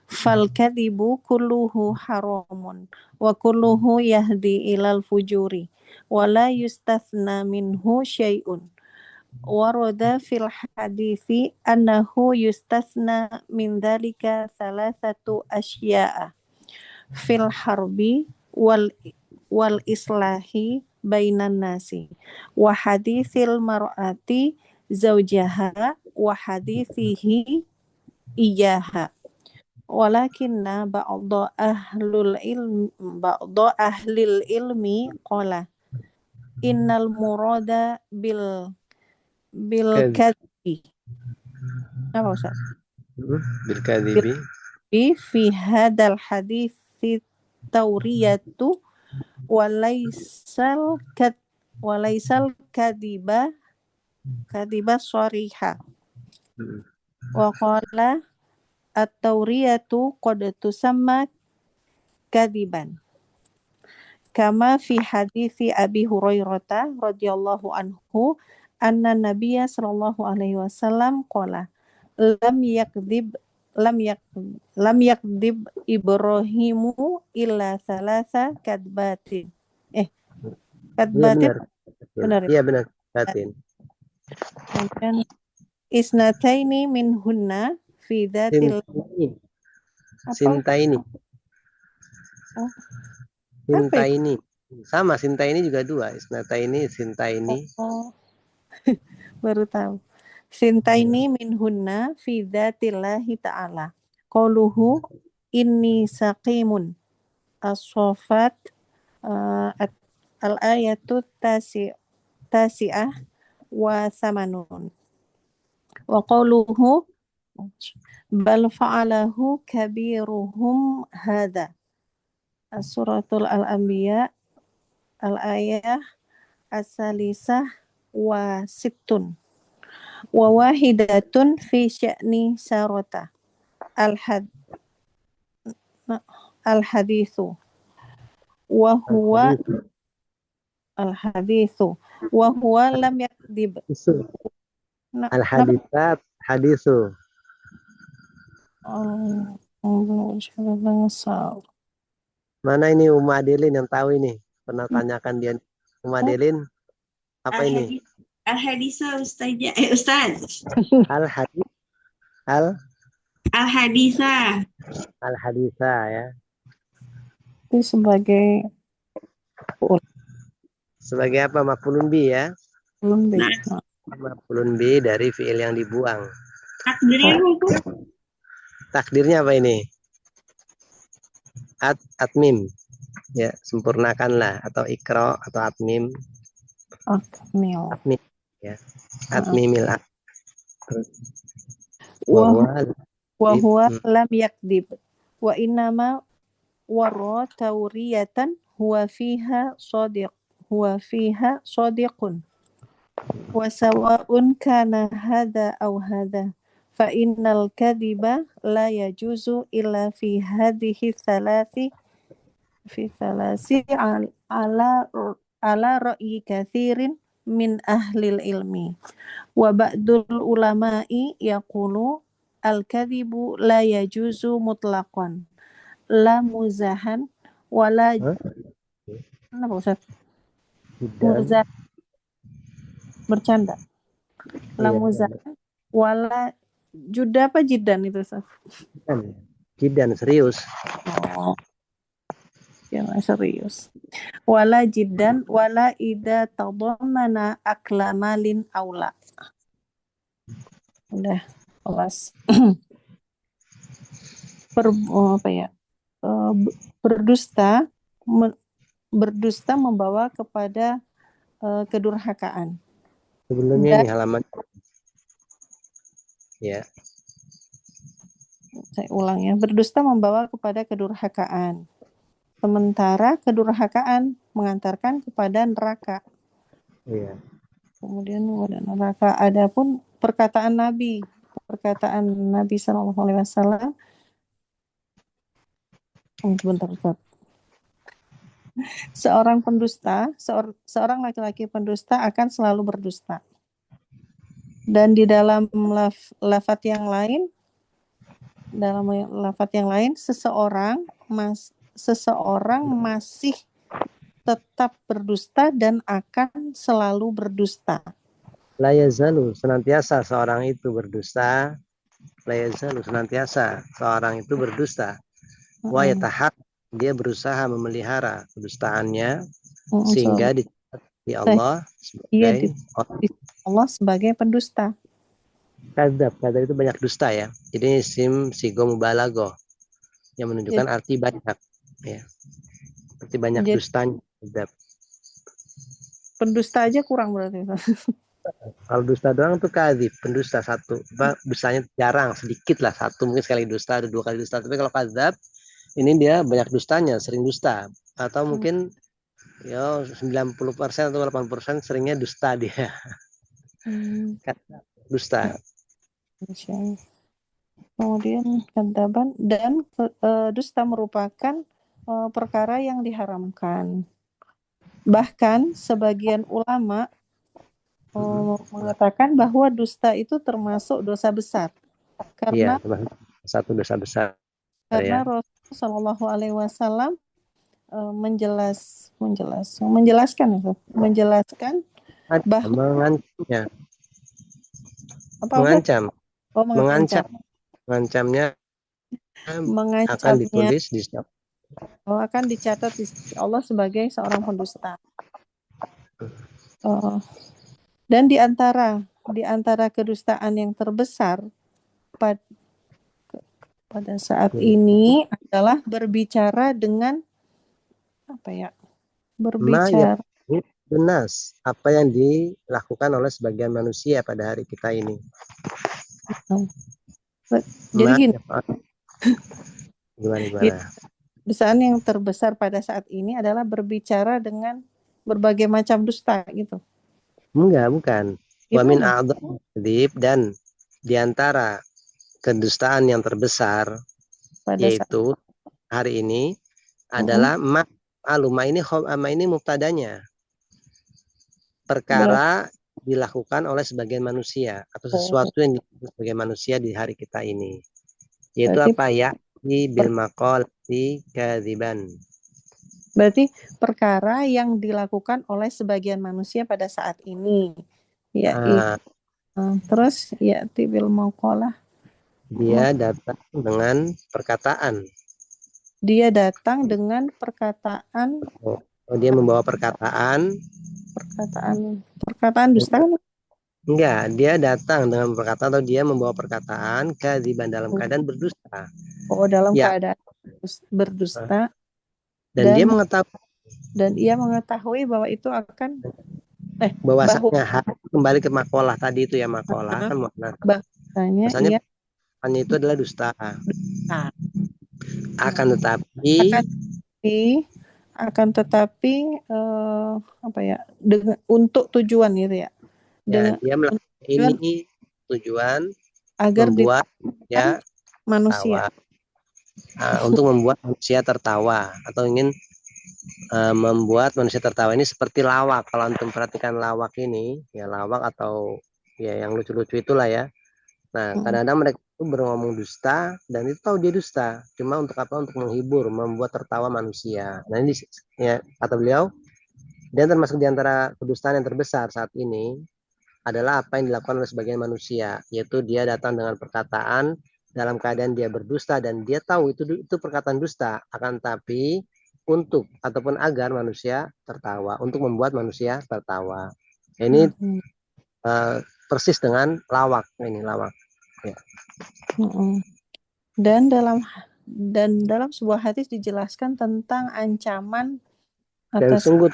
fal kadhibu kulluhu haramun wa kulluhu yahdi ilal fujuri wa la yustathna minhu syai'un warada fil hadithi annahu yustathna min dhalika thalathatu asya'a fil harbi wal islahi bainan nasi wa hadithil mar'ati zaujaha wa hadithihi iyaha walakinna ba'da ahlil ilmi qala innal murada bil kadhi apa Ustaz? Bil kadhibi fi hadal hadithi tauriyatu walaisal kadiba shariha wa qala at-tauriyatu qad tusamma kadiban kama fi hadithi Abi Hurairah radhiyallahu anhu anna Nabiyya sallallahu alaihi wasallam qala lam yakdib Ibrahimu illa salasa kadbatin. Kadbatin benar. Iya benar, batin. Kemudian isnataini minhunna fi dzatil Sintaini. Oh. Sintaini. Sama sintaini juga dua, isnataini, sintaini. Oh. Baru tahu. Sintaini minhunna fi dzatillahi ta'ala. Qauluhu inni saqimun. As-Saffat al-ayatu tasi'ah wa samanun. Wa qauluhu bal fa'alahu kabiruhum hadha. Suratul Al-Anbiya al-ayah as-salisah wa sittun. Wa wahidatun fi sya'ni sarata al-hadithu wa huwa al-hadithu wa huwa lam yakdib al-haditsat hadisu. Mana ini Adelin yang tahu ini? Pernah tanyakan dia Adelin apa ini? Al-hadisa Ustaz. Al-hadis Al-hadisa. Al-hadisa ya. Itu sebagai apa? Maf'ulun bi ya? Maf'ulun bi dari fi'il yang dibuang. Takdirnya apa? Takdirnya apa ini? Atmim. Ya, sempurnakanlah atau ikra atau atmim. Atmim ya. Atmimil. Wa huwa lam yakdib wa innama wara tauriyatan huwa fiha sadiqun wa sawa'un kana hadha aw hadha fa innal kadhiba la yajuzu illa fi hadhihi thalasi ala ra'yi kathirin min ahlil ilmi wa ba'dul ulama'i yaqulu al-kadhibu la yajuzu mutlaqan la muzahan wala Hah? apa Ustaz? Jidan. Muzah bercanda. La Iya, muzahan wala juda apa jidan itu Ustaz? jidan serius. Oh, jangan serius. Wala jidan wala idza tadammana akla malin aula. Udah kelas. Apa ya? Berdusta membawa kepada kedurhakaan. Sebelumnya Dan ini halaman. Ya. saya ulang ya, berdusta membawa kepada kedurhakaan. Sementara kedurhakaan mengantarkan kepada neraka. Iya. Kemudian kepada neraka. Adapun perkataan Nabi SAW. Bentar, Ustaz. Seorang pendusta, seorang laki-laki pendusta akan selalu berdusta. Dan di dalam lafaz yang lain, seseorang masih tetap berdusta dan akan selalu berdusta. La yazalu, senantiasa seorang itu berdusta. La yazalu, senantiasa seorang itu berdusta. Wa yatahak, dia berusaha memelihara kedustaannya sehingga dicatat di Allah sebagai Allah sebagai pendusta. kadzab itu banyak dusta ya. Jadi isim sigo mubalaghah yang menunjukkan arti banyak ya. Arti banyak dustanya. Kadzab. Pendusta aja kurang berarti. Kalau dusta doang tuh kadzib, pendusta satu. Dustanya jarang, sedikit lah, satu mungkin sekali dusta, ada 2 kali dusta. Tapi kalau kadzab ini dia banyak dustanya, sering dusta. Atau mungkin ya 90% atau 80% seringnya dusta dia. Dusta. Kemudian kadzaban dan dusta merupakan perkara yang diharamkan. Bahkan sebagian ulama mengatakan bahwa dusta itu termasuk dosa besar. Karena satu dosa besar. Karena Ya. Rasulullah SAW menjelaskan bahwa mengancamnya akan ditulis akan dicatat di sisi Allah sebagai seorang pendusta. Dan di antara kedustaan yang terbesar pada saat ini adalah berbicara dengan benas, apa yang dilakukan oleh sebagian manusia pada hari kita ini. Jadi gini, gimana? Kedustaan yang terbesar pada saat ini adalah berbicara dengan berbagai macam dusta gitu. Bukan. Wa min a'dzam dan di antara kedustaan yang terbesar yaitu hari ini adalah ma ini mubtadanya. Perkara dilakukan oleh sebagian manusia atau sesuatu yang dilakukan sebagai manusia di hari kita ini. Yaitu apa ya? Bil maqalati kadziban. Berarti perkara yang dilakukan oleh sebagian manusia pada saat ini. Terus bil maqalah. Dia datang dengan perkataan. Dia datang dengan perkataan. Dia membawa perkataan dusta kan? Enggak, dia datang dengan perkataan atau dia membawa perkataan kadziban dalam keadaan berdusta. Dalam keadaan berdusta. Dan ia mengetahui bahwa itu akan bahwasanya kembali ke maqalah tadi itu ya, maqalah kan bahwasanya itu adalah dusta. Akan tetapi akan tetapi apa ya, dengan untuk tujuan gitu ya, ya, dengan dia melakukan tujuan ini tujuan agar membuat ya manusia tertawa. Untuk membuat manusia tertawa atau ingin membuat manusia tertawa ini seperti lawak. Kalau antum perhatikan lawak ini, ya lawak atau ya yang lucu-lucu itulah ya. Nah, kadang-kadang mereka itu berngomong dusta dan itu tahu dia dusta. Cuma untuk apa? Untuk menghibur, membuat tertawa manusia. Nah, ini ya, kata beliau, dan termasuk di antara kedustaan yang terbesar saat ini adalah apa yang dilakukan oleh sebagian manusia, yaitu dia datang dengan perkataan dalam keadaan dia berdusta dan dia tahu itu perkataan dusta, akan tapi untuk ataupun agar manusia tertawa, untuk membuat manusia tertawa. Ini persis dengan lawak ini lawak. Ya. Dan dalam sebuah hadis dijelaskan tentang ancaman Dan atas sungguh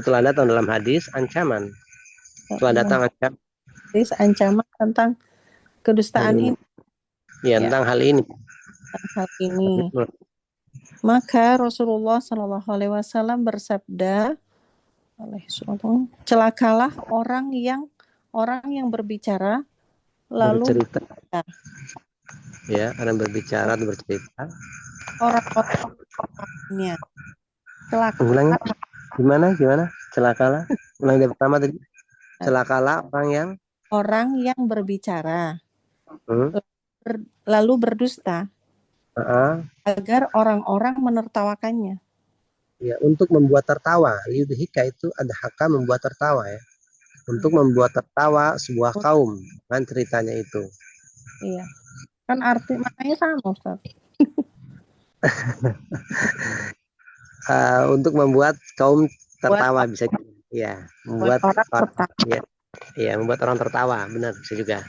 telah datang dalam hadis ancaman. Telah datang ancaman tentang kedustaan ini. Ya, tentang hal ini. Maka Rasulullah SAW bersabda, celakalah orang yang berbicara lalu bercerita. Ya, orang berbicara atau bercerita. Orang-orangnya. Ulangnya gimana? Celakalah. Ulang dari pertama tadi. Celakalah orang yang berbicara lalu berdusta agar orang-orang menertawakannya. Ya, untuk membuat tertawa. Yudhika itu ada haka membuat tertawa ya. Untuk membuat tertawa sebuah kaum, kan ceritanya itu. Iya. Kan maknanya sama, Ustaz. Untuk membuat kaum tertawa bisa ya, membuat membuat orang tertawa, benar bisa juga.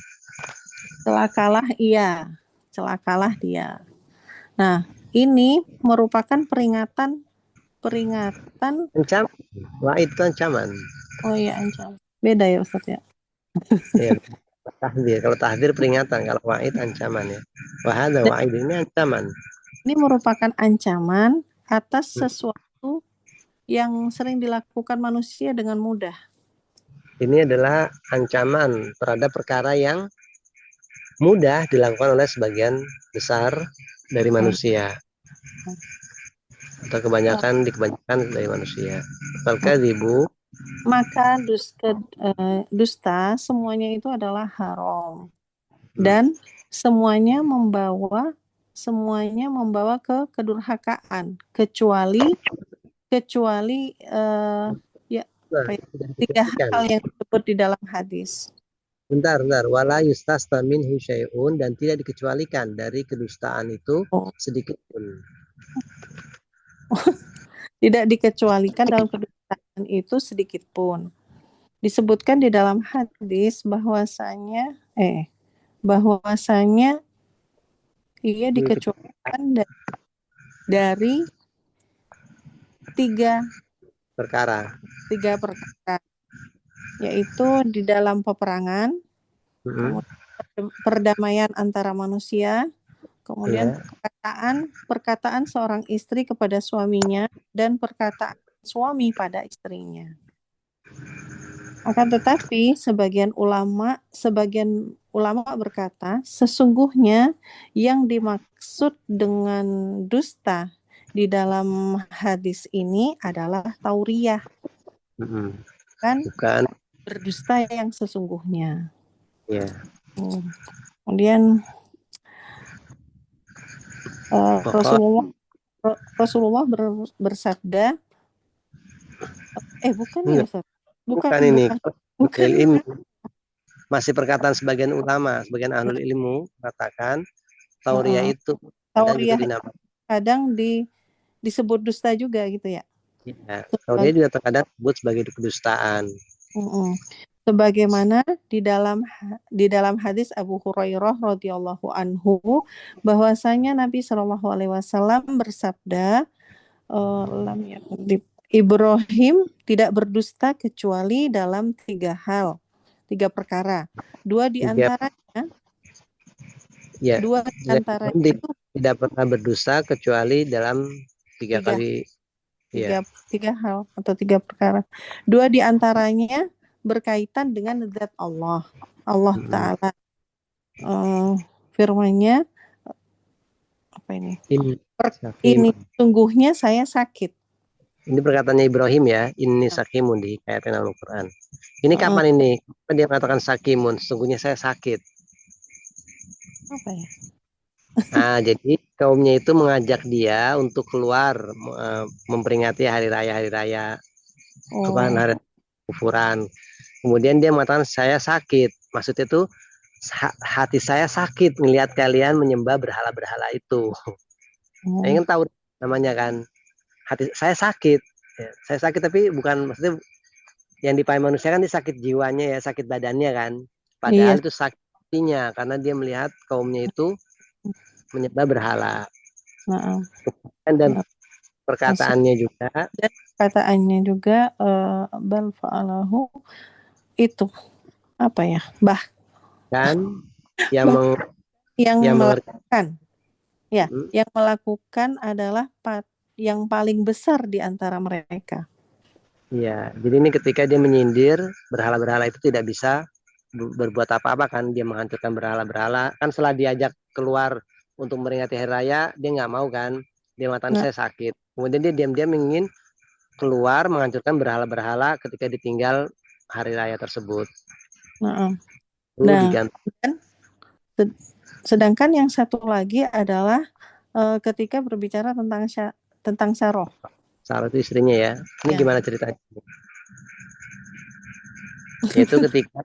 Celakalah dia. Nah, ini merupakan peringatan ancaman. Wa'id itu ancaman. Oh iya, ancaman. Beda ya Ustaz ya. Ya, tahdir. Kalau tahdir peringatan, kalau wa'id ancaman ya. Wahada wa'id ini ancaman. Ini merupakan ancaman atas sesuatu yang sering dilakukan manusia dengan mudah. Ini adalah ancaman terhadap perkara yang mudah dilakukan oleh sebagian besar dari manusia. Atau kebanyakan dari manusia. Maka dusta semuanya itu adalah haram. Dan semuanya membawa ke kedurhakaan kecuali tiga hal yang disebut di dalam hadis. Bentar. Wala yustasna minhu syai'un, dan tidak dikecualikan dari kedustaan itu sedikit pun. Tidak dikecualikan dalam kedustaan itu sedikit pun. Disebutkan di dalam hadis bahwasanya ia dikecualikan dari tiga perkara, yaitu di dalam peperangan, perdamaian antara manusia, kemudian perkataan seorang istri kepada suaminya, dan perkataan suami pada istrinya. Akan tetapi sebagian ulama berkata, sesungguhnya yang dimaksud dengan dusta di dalam hadis ini adalah tauriyah, bukan berdusta yang sesungguhnya. Kemudian Rasulullah bersabda, bukan ini. Masih perkataan sebagian ulama, sebagian ahlul ilmu mengatakan tauriyah itu kadang disebut dusta juga gitu ya. Tauriyah juga terkadang disebut sebagai kedustaan. Sebagaimana di dalam hadis Abu Hurairah radhiyallahu anhu bahwasanya Nabi SAW bersabda, Ibrahim tidak berdusta kecuali dalam tiga perkara. Dua di antaranya itu tidak pernah berdosa kecuali dalam tiga Tiga. kali. Ya. Tiga hal atau tiga perkara. Dua di antaranya berkaitan dengan zat Allah. Allah Ta'ala firman-Nya apa ini? Ini sungguhnya saya sakit. Ini perkataannya Ibrahim ya. Ini sakimun di ayat Al-Quran. Ini kapan ini? Dia mengatakan sakimun. Sesungguhnya saya sakit. Apa ya? Nah, jadi kaumnya itu mengajak dia untuk keluar memperingati hari raya hari kufuran. Kemudian dia mengatakan saya sakit. Maksudnya itu hati saya sakit melihat kalian menyembah berhala-berhala itu. Saya ingin tahu namanya kan. Hati saya sakit. Ya, saya sakit tapi bukan maksudnya yang dipahami manusia kan dia sakit jiwanya ya, sakit badannya kan. Padahal itu sakit hatinya karena dia melihat kaumnya itu menyembah berhala. Dan perkataannya juga bal fa'alahu itu apa ya? Dan yang melakukan ya, yang melakukan adalah yang paling besar di antara mereka. Iya, jadi ini ketika dia menyindir berhala-berhala itu tidak bisa berbuat apa-apa kan, dia menghancurkan berhala-berhala kan. Setelah diajak keluar untuk memperingati hari raya, dia nggak mau kan, dia mengatakan saya sakit. Kemudian dia diam-diam ingin keluar menghancurkan berhala-berhala ketika ditinggal hari raya tersebut. Sedangkan yang satu lagi adalah ketika berbicara tentang Saroh. Saroh itu istrinya ya. Ini gimana ceritanya? Yaitu ketika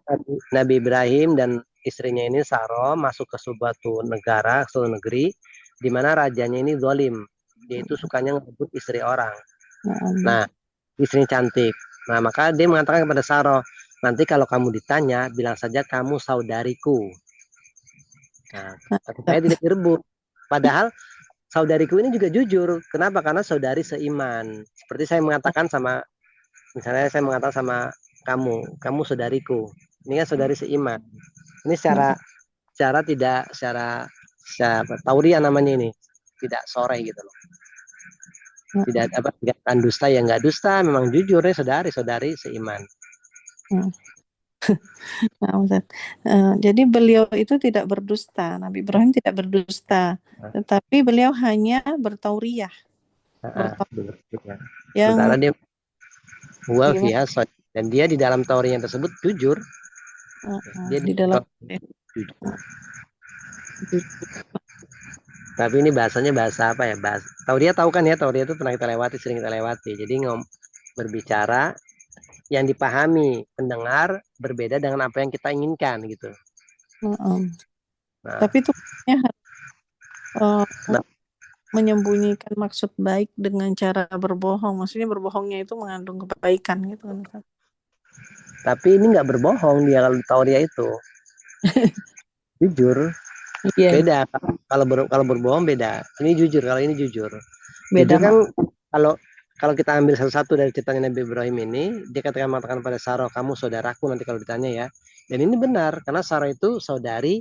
Nabi Ibrahim dan istrinya ini Saroh masuk ke suatu negara, suatu negeri, di mana rajanya ini zalim. Dia itu sukanya ngerebut istri orang. Nah, istrinya cantik. Nah, maka dia mengatakan kepada Saroh, nanti kalau kamu ditanya, bilang saja kamu saudariku. Nah, tapi saya tidak direbut. Padahal saudariku ini juga jujur. Kenapa? Karena saudari seiman. Seperti saya mengatakan misalnya saya mengatakan sama kamu saudariku. Ini kan saudari seiman. Ini secara tauriah namanya ini. Tidak sore gitu loh. Tidak akan dusta ya nggak dusta, memang jujur ya saudari seiman. Jadi beliau itu tidak berdusta, Nabi Ibrahim tidak berdusta, tetapi beliau hanya bertauriah. Sementara dia dan dia di dalam tauriah tersebut jujur. Dia di dalam Tapi ini bahasanya bahasa apa ya? Tauriah tahu kan ya, tauriah itu pernah kita lewati, sering kita lewati. Jadi berbicara yang dipahami pendengar berbeda dengan apa yang kita inginkan gitu. Tapi itu menyembunyikan maksud baik dengan cara berbohong. Maksudnya berbohongnya itu mengandung kebaikan gitu kan. Tapi ini nggak berbohong dia kalau tauriah itu. Jujur. Beda. Kalau berbohong beda. Ini jujur, kalau ini jujur. Beda kan kalau kita ambil satu-satu dari ceritanya Nabi Ibrahim ini, dia mengatakan pada Saroh, kamu saudaraku nanti kalau ditanya ya. Dan ini benar, karena Saroh itu saudari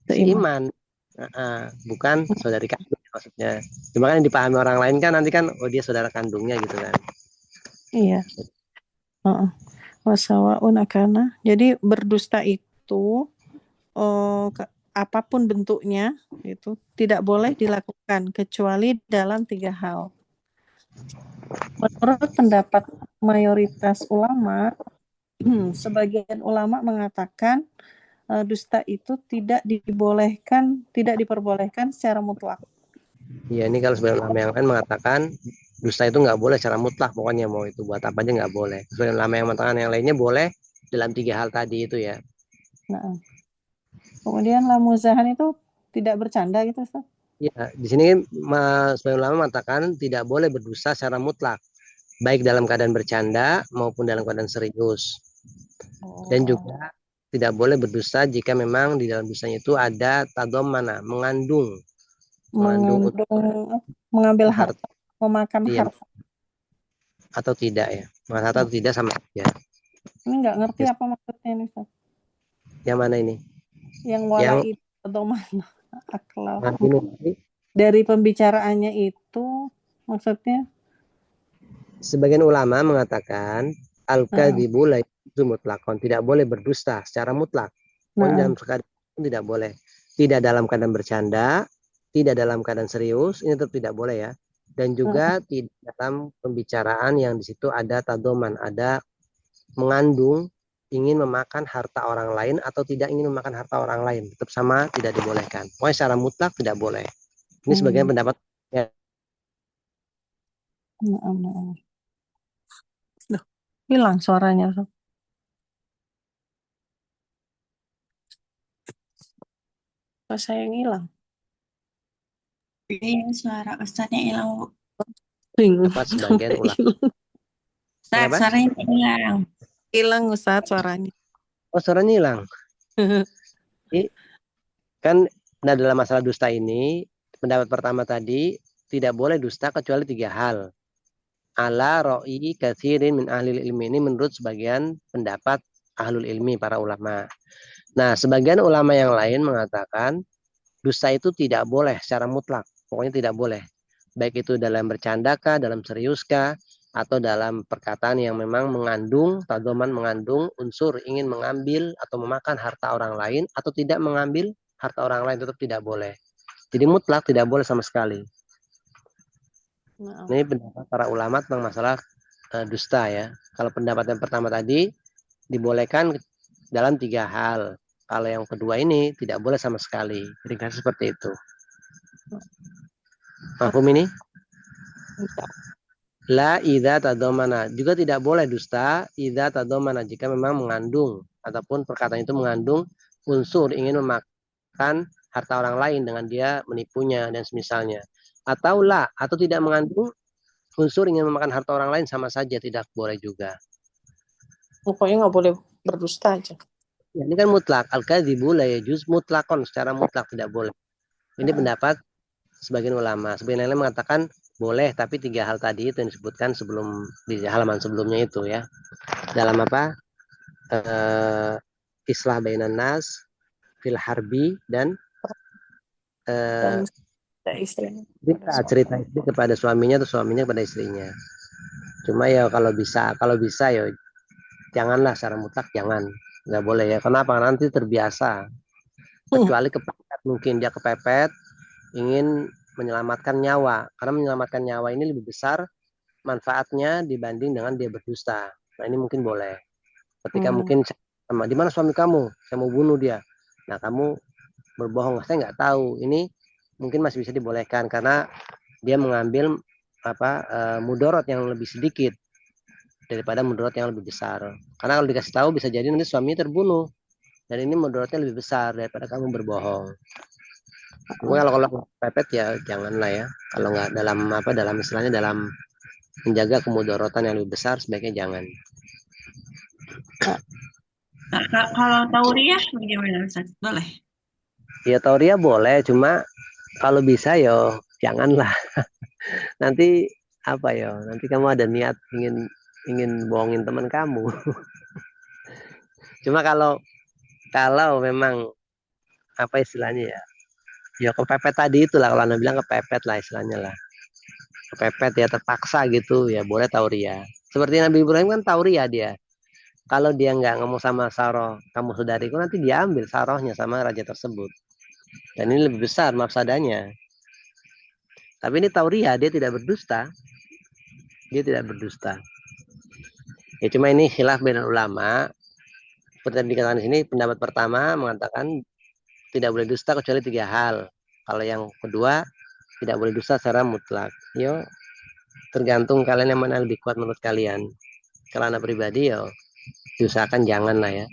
seiman. Bukan saudari kandung maksudnya. Cuma kan yang dipahami orang lain kan nanti kan, oh dia saudara kandungnya gitu kan. Iya. Wasawaun akana. Jadi berdusta itu apapun bentuknya itu tidak boleh dilakukan kecuali dalam 3 hal. Menurut pendapat mayoritas ulama, sebagian ulama mengatakan dusta itu tidak diperbolehkan secara mutlak. Iya, ini kalau sebagian ulama yang lain mengatakan dusta itu nggak boleh secara mutlak, pokoknya mau itu buat apa aja nggak boleh. Sebagian ulama yang mengatakan yang lainnya boleh dalam 3 hal tadi itu ya. Kemudian lamuzahan itu tidak bercanda gitu, Ustaz? Ya, di sini sebagian ulama mengatakan tidak boleh berdusta secara mutlak, baik dalam keadaan bercanda maupun dalam keadaan serius. Dan juga tidak boleh berdusta jika memang di dalam dustanya itu ada tadomana, mengandung mengambil harta, memakan harta. Atau tidak ya, harta atau tidak sama saja. Ini nggak ngerti apa maksudnya ini, Ustaz. Yang mana ini? Yang wala itu tadomana. Dari pembicaraannya itu maksudnya? Sebagian ulama mengatakan al-kadzibu la yajuzu mutlaqan, tidak boleh berdusta secara mutlak. Pokoknya dalam keadaan tidak boleh. Tidak dalam keadaan bercanda, tidak dalam keadaan serius, ini tetap tidak boleh ya. Dan juga tidak dalam pembicaraan yang di situ ada tadoman, ada mengandung ingin memakan harta orang lain atau tidak ingin memakan harta orang lain, tetap sama, tidak dibolehkan. Pokoknya secara mutlak tidak boleh. Ini sebagian pendapat ya. Duh, hilang suaranya. Pas saya yang hilang. Ini suara Ustadznya hilang, Bu. Dapat sebagian ulama. Ustadz, suaranya hilang. Hilang Ustadz suaranya. Oh, suaranya hilang. Kan nah dalam masalah dusta ini, pendapat pertama tadi tidak boleh dusta kecuali 3 hal. Ala ro'i katsirin min ahlil ilmi, ini menurut sebagian pendapat ahlul ilmi, para ulama. Nah, sebagian ulama yang lain mengatakan dusta itu tidak boleh secara mutlak. Pokoknya tidak boleh. Baik itu dalam bercandakah, dalam seriuskah, atau dalam perkataan yang memang mengandung, tadoman mengandung unsur ingin mengambil atau memakan harta orang lain, atau tidak mengambil harta orang lain, tetap tidak boleh. Jadi mutlak tidak boleh sama sekali. Ini pendapat para ulama tentang masalah dusta ya. Kalau pendapat yang pertama tadi dibolehkan dalam 3 hal. Kalau yang kedua ini tidak boleh sama sekali. Ringkas seperti itu. Mahfum ini? La idza tadomana, juga tidak boleh dusta idza tadomana jika memang mengandung ataupun perkataan itu mengandung unsur ingin memakan harta orang lain dengan dia menipunya dan semisalnya. Atau la, atau tidak mengandung unsur ingin memakan harta orang lain, sama saja tidak boleh juga. Pokoknya nggak boleh berdusta aja. Ya, ini kan mutlak, al-kadzibu la yajuz mutlakon, secara mutlak tidak boleh. Ini pendapat sebagian ulama. Sebagian lain mengatakan boleh, tapi 3 hal tadi itu yang disebutkan sebelum di halaman sebelumnya itu ya. Dalam apa? Islah bainan nas, fil harbi, dan cerita istri kepada suaminya atau suaminya kepada istrinya. Cuma ya kalau bisa ya janganlah secara mutlak, jangan, nggak boleh ya. Kenapa? Nanti terbiasa. Kecuali kepepet, mungkin dia kepepet ingin menyelamatkan nyawa, karena menyelamatkan nyawa ini lebih besar manfaatnya dibanding dengan dia berdusta. Nah ini mungkin boleh. Ketika mungkin sama, di mana suami kamu? Saya mau bunuh dia. Nah kamu berbohong, saya nggak tahu. Ini mungkin masih bisa dibolehkan karena dia mengambil mudorot yang lebih sedikit daripada mudorot yang lebih besar. Karena kalau dikasih tahu bisa jadi nanti suaminya terbunuh, dan ini mudorotnya lebih besar daripada kamu berbohong. Kalau pepet ya janganlah ya. Kalau nggak dalam istilahnya dalam menjaga kemudorotan yang lebih besar, sebaiknya jangan. Kalau tauriah bagaimana Ustaz? Boleh? Ya tauriah boleh, cuma kalau bisa ya janganlah. Nanti nanti kamu ada niat ingin bohongin teman kamu. Cuma kalau memang istilahnya ya kepepet tadi itulah, kalau Anda bilang kepepet lah istilahnya lah. Kepepet ya, terpaksa gitu ya, boleh tauriah. Seperti Nabi Ibrahim kan tauriah dia. Kalau dia nggak ngomong sama Saroh, kamu saudariku, nanti dia ambil Sarohnya sama raja tersebut. Dan ini lebih besar mafsadanya. Tapi ini tauriah, dia tidak berdusta. Dia tidak berdusta. Ya cuma ini khilaf bainal ulama. Seperti yang dikatakan di sini, pendapat pertama mengatakan tidak boleh dusta kecuali 3 hal. Kalau yang kedua tidak boleh dusta secara mutlak. Yo, tergantung kalian yang mana lebih kuat menurut kalian. Kalau Anda pribadi yo diusahakan jangan lah ya.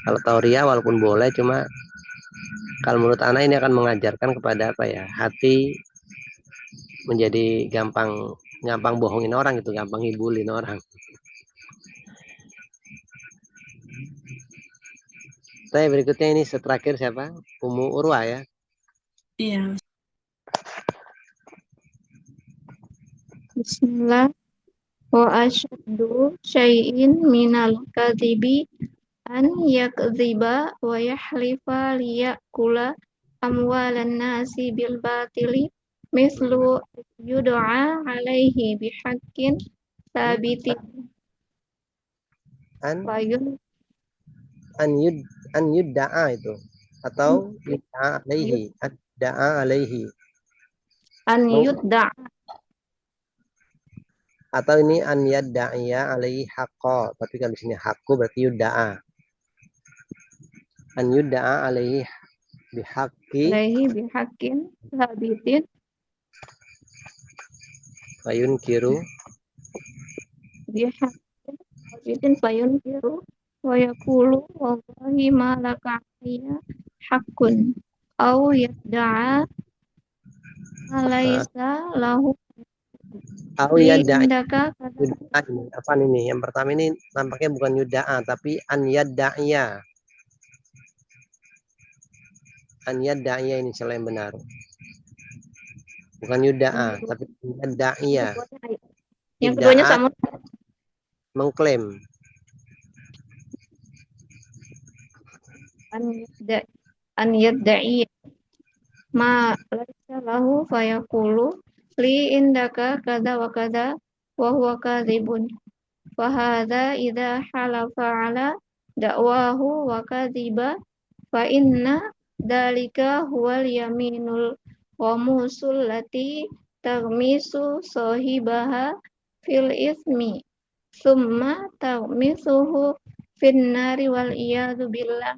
Kalau tauriah walaupun boleh, cuma kalau menurut Ana ini akan mengajarkan kepada hati menjadi gampang bohongin orang gitu, gampang ngibulin orang. Saya berikutnya ini terakhir siapa? Ummu Urwa ya. Iya. Bismillah. Wa asyaddu syai'in minal kadhibi an yakdziba wa yahlifa liyakula amwalan nasi bil batili mislu yud'a alaihi bihaqqin sabitin An fayun an yudda'a itu atau yudda'a alaihi, adda'a alaihi. an yud'a Atau ini an yadda'iya alaihi haqqo, tapi kalau di sini haqqo berarti yudda'a. An yudda'a alaihi bihaqqi alaihi bihaqqin sabitin fayunkiru bihaqqin sabitin fayun kiru wa yaqulu wallahi ma laka alayya haqqun au yad'a alaysa lahu au li yadda'i. indaka Yudda'a ini apa ini? Yang pertama ini nampaknya bukan yudda'a tapi an yadda'iya. An yadda'iya ini salah yang benar. Bukan yudda'a tapi yadda'iya. yang keduanya Yudda'a sama mengklaim. an yadda'i ma laysa lahu fayaqulu li indaka kada wa kada wa huwa kadhibun fa hadza idza halafa ala da'wahu wa kadhiba fa inna dalika huwal yaminul ghamusul lati taghmisu sahibaha fil ismi summa taghmisuhu fin nari wal iyadu billah.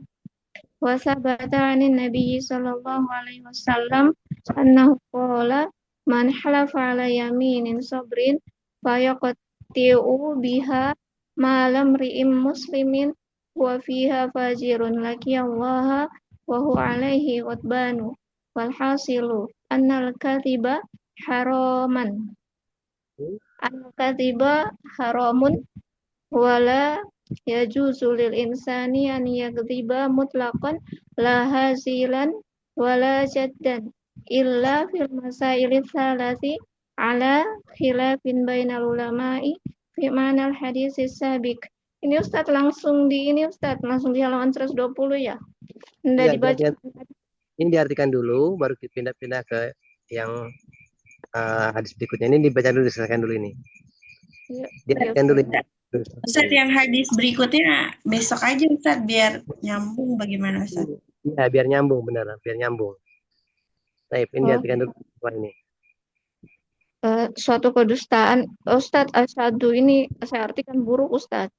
Wa sabata 'anin Nabi sallallahu alaihi wasallam annahu qala man halafa 'ala yaminin sabrin fayaqti'u biha ma lam ri'im muslimin wa fiha fajirun laqiyallaha wa huwa alaihi ghadbanu wal hasilu annal kadhiba haraman haramun wala yajuzu lil insani an yakdziba mutlaqan la hazilan wala jaddan illa fil masail tsalati ala khilafin bainal ulama'i fi ma'nal hadis sabiq. Ini Ustaz langsung di halaman 120 ya. Nggak Ya, dibaca. ini diartikan dulu baru pindah-pindah ke yang hadis berikutnya. Ini dibaca dulu, diselesaikan dulu ini. Ya, Diartikan dulu. Ustaz, yang hadis berikutnya besok aja Ustaz, biar nyambung bagaimana Ustaz? Ya, biar nyambung, benar, biar nyambung. Baik, ini diartikan dulu ini. Suatu kedustaan, Ustadz asyadu ini saya artikan buruk Ustadz.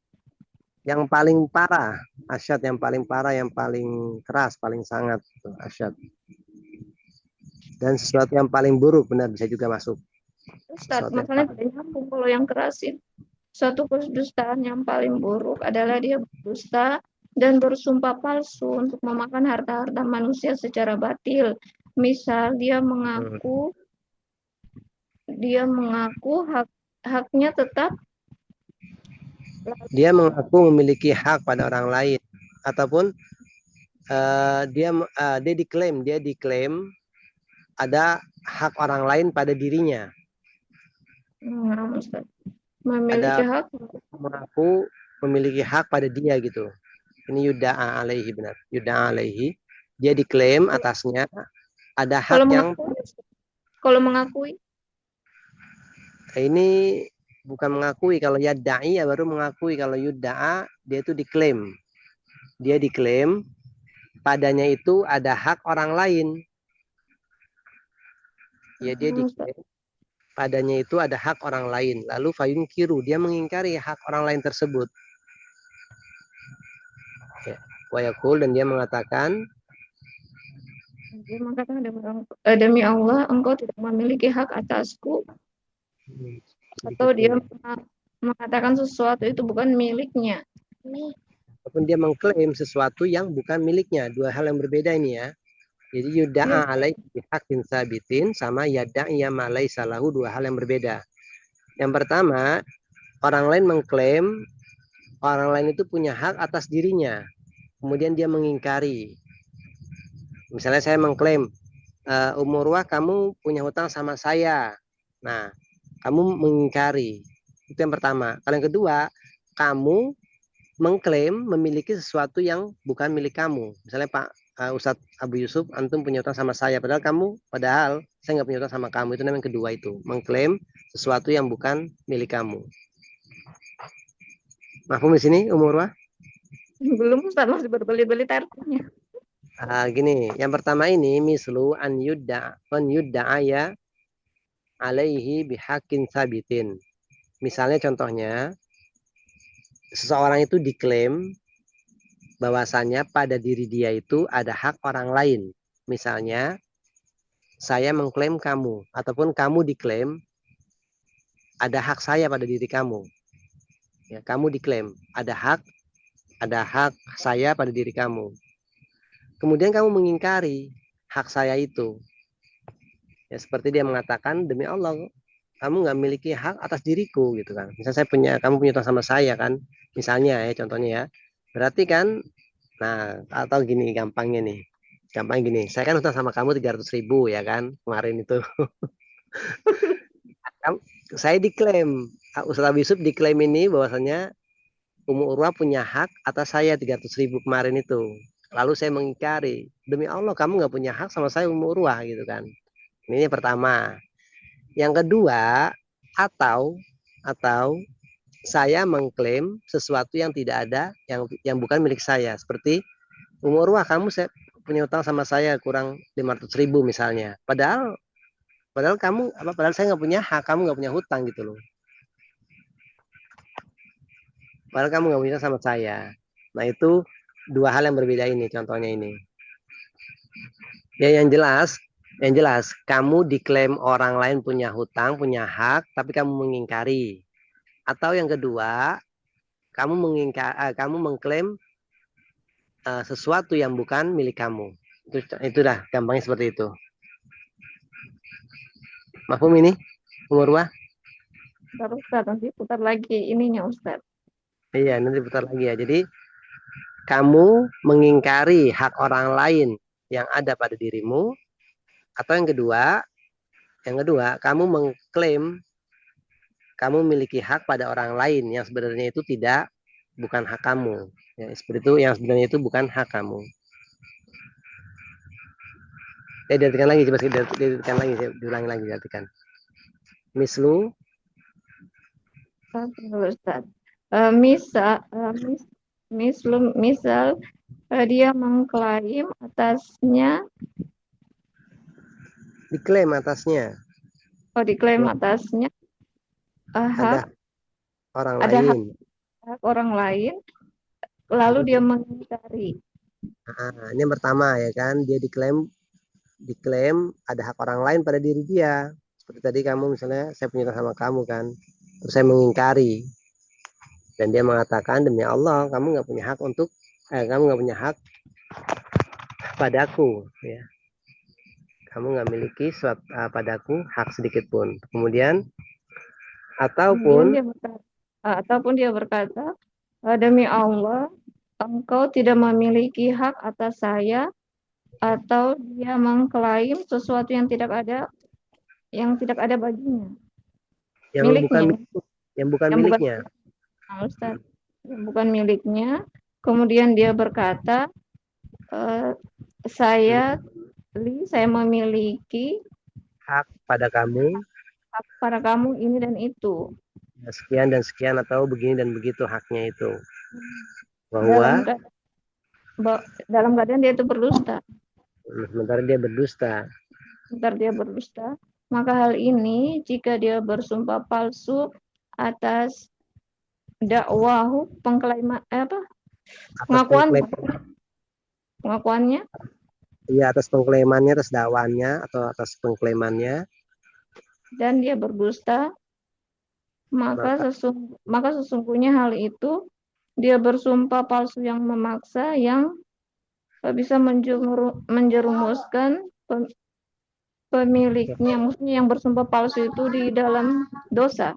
Yang paling parah, asyad yang paling parah, yang paling keras, paling sangat asyad. Dan sesuatu yang paling buruk, benar, bisa juga masuk. Ustadz, masalahnya tidak nyambung kalau yang kerasin. Suatu kedustaan yang paling buruk adalah dia berdusta dan bersumpah palsu untuk memakan harta-harta manusia secara batil. Misal dia mengaku haknya tetap, dia mengaku memiliki hak pada orang lain, ataupun dia diklaim ada hak orang lain pada dirinya. Memiliki hak, mengaku memiliki hak pada dia gitu. Ini yudda'a alaihi, benar, yudda'a alaihi, dia diklaim atasnya ada hak kalau mengakui ini bukan mengakui. Kalau yadda'i ya baru mengakui. Kalau yudda'a dia itu diklaim, dia diklaim padanya itu ada hak orang lain. Ya, dia diklaim padanya itu ada hak orang lain. Lalu fayunkiru, dia mengingkari hak orang lain tersebut. Ya, wa yaqul, dan dia mengatakan demi Allah engkau tidak memiliki hak atasku. Atau dia mengatakan sesuatu itu bukan miliknya. Ataupun dia mengklaim sesuatu yang bukan miliknya. Dua hal yang berbeda ini ya. Jadi yudda'a alaihi bihaqqin sabitin sama yadda'i ma laysa lahu, dua hal yang berbeda. Yang pertama, orang lain mengklaim orang lain itu punya hak atas dirinya. Kemudian dia mengingkari. Misalnya saya mengklaim, Umurwah, kamu punya hutang sama saya. Nah, kamu mengingkari. Itu yang pertama. Kalau yang kedua, kamu mengklaim memiliki sesuatu yang bukan milik kamu. Misalnya Ustadz Abu Yusuf, antum punya utang sama saya, padahal saya nggak punya utang sama kamu. Itu namanya yang kedua, itu mengklaim sesuatu yang bukan milik kamu. Mahfum di sini, Umurwah? Belum Ustaz, masih berbelit-belit artinya. Gini, yang pertama ini mislu an yudda'aya alaihi bihakin sabitin. Misalnya contohnya, seseorang itu diklaim bahwasanya pada diri dia itu ada hak orang lain. Misalnya, saya mengklaim kamu, ataupun kamu diklaim ada hak saya pada diri kamu. Ya, kamu diklaim ada hak saya pada diri kamu. Kemudian kamu mengingkari hak saya itu. Ya, seperti dia mengatakan, demi Allah, kamu nggak memiliki hak atas diriku, gitu kan. Misalnya kamu punya utang sama saya kan, misalnya ya, contohnya ya. Berarti kan, nah, atau gini gampangnya nih. Gampang gini, saya kan utang sama kamu 300.000 ya kan, kemarin itu. Saya diklaim, Ustaz Abu Yusuf diklaim ini bahwasanya Urwah punya hak atas saya 300.000 kemarin itu. Lalu saya mengingkari, demi Allah kamu nggak punya hak sama saya Urwah, gitu kan. Ini yang pertama. Yang kedua, atau saya mengklaim sesuatu yang tidak ada, yang bukan milik saya. Seperti Urwah, saya punya utang sama saya kurang 500.000 misalnya. Padahal saya nggak punya hak, kamu nggak punya hutang gitu loh. Padahal kamu nggak punya sama saya. Nah, itu dua hal yang berbeda ini, contohnya ini. Ya, yang jelas, kamu diklaim orang lain punya hutang, punya hak, tapi kamu mengingkari. Atau yang kedua, kamu mengklaim sesuatu yang bukan milik kamu. Itu dah gampangnya seperti itu. Mahfum ini, Umurwah? Ustaz, nanti putar lagi ininya Ustaz. Iya, nanti putar lagi ya. Jadi, kamu mengingkari hak orang lain yang ada pada dirimu. Atau yang kedua, kamu mengklaim kamu memiliki hak pada orang lain yang sebenarnya itu bukan hak kamu. Ya, seperti itu, yang sebenarnya itu bukan hak kamu. Diartikan lagi, coba diartikan lagi, diulangi lagi, diartikan. Mislu. Ustaz. Misal dia mengklaim atasnya. Diklaim atasnya. Diklaim atasnya Ada orang ada lain. Hak orang lain, lalu dia mengingkari. Ini yang pertama ya kan, dia diklaim ada hak orang lain pada diri dia. Seperti tadi kamu misalnya, saya punya sama kamu kan, terus saya mengingkari. Dan dia mengatakan, demi Allah, kamu nggak punya hak padaku, ya. Kamu nggak miliki padaku hak sedikit pun. Kemudian, ataupun dia berkata, demi Allah, engkau tidak memiliki hak atas saya, atau dia mengklaim sesuatu yang tidak ada baginya. Yang bukan miliknya. Ustaz, yang bukan miliknya. Kemudian dia berkata, saya memiliki hak pada kamu ini dan itu. Sekian dan sekian, atau begini dan begitu haknya itu. Bahwa dalam keadaan dia itu berdusta. Sementara dia berdusta. Maka hal ini jika dia bersumpah palsu atas dakwahu, pengakuannya. Iya, atas pengklaimannya, atas dakwaannya atau atas pengklaimannya. Dan dia berdusta, maka sesungguhnya hal itu dia bersumpah palsu yang memaksa, yang bisa menjerumuskan pemiliknya, maksudnya yang bersumpah palsu itu di dalam dosa.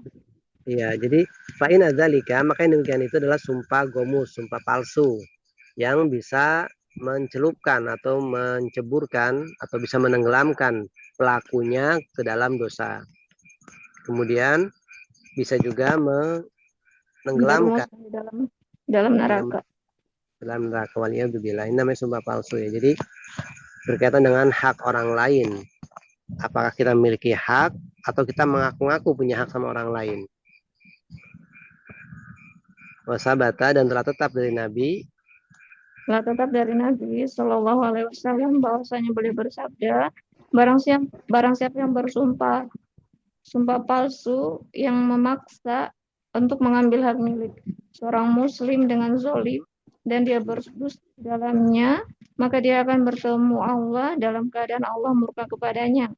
Iya, jadi fa'in adzalika, maka yang demikian itu adalah sumpah gomus, sumpah palsu yang bisa mencelupkan atau menceburkan atau bisa menenggelamkan pelakunya ke dalam dosa. Kemudian bisa juga menenggelamkan dalam neraka. dalam neraka, waliyadzubillah. Ini namanya sumpah palsu ya. Jadi berkaitan dengan hak orang lain. Apakah kita memiliki hak atau kita mengaku-ngaku punya hak sama orang lain. Wasabata, dan telah tetap dari Nabi. Telah tetap dari Nabi Shallallahu Alaihi Wasallam bahwasanya beliau bersabda, barang siapa yang bersumpah sumpah palsu yang memaksa untuk mengambil hak milik seorang muslim dengan zolim dan dia berdusta di dalamnya, maka dia akan bertemu Allah dalam keadaan Allah murka kepadanya.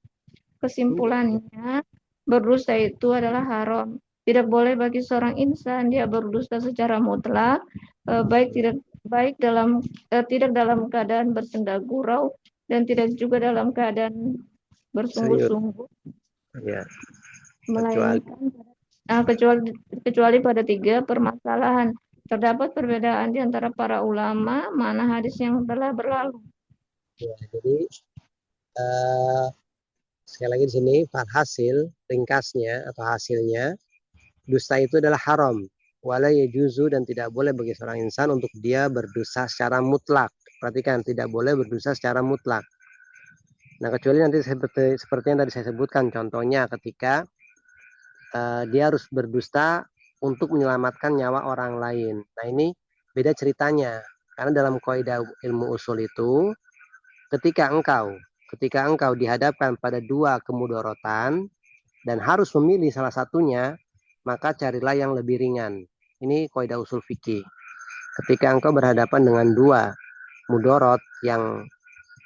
Kesimpulannya, berdusta itu adalah haram. Tidak boleh bagi seorang insan dia berdusta secara mutlak, baik tidak dalam keadaan bersenda gurau dan tidak juga dalam keadaan bersungguh-sungguh, Ya, melainkan kecuali pada 3 permasalahan. Terdapat perbedaan di antara para ulama mana hadis yang telah berlalu. ya, jadi sekali lagi di sini hasil ringkasnya atau hasilnya, dusta itu adalah haram, wala yajuzu, dan tidak boleh bagi seorang insan untuk dia berdosa secara mutlak. Perhatikan, tidak boleh berdosa secara mutlak. Nah, kecuali nanti seperti yang tadi saya sebutkan, contohnya ketika dia harus berdusta untuk menyelamatkan nyawa orang lain. Nah, ini beda ceritanya. Karena dalam kaidah ilmu usul itu, ketika engkau dihadapkan pada 2 kemudorotan dan harus memilih salah satunya, maka carilah yang lebih ringan. Ini kaidah usul fikih. Ketika engkau berhadapan dengan 2 mudorot yang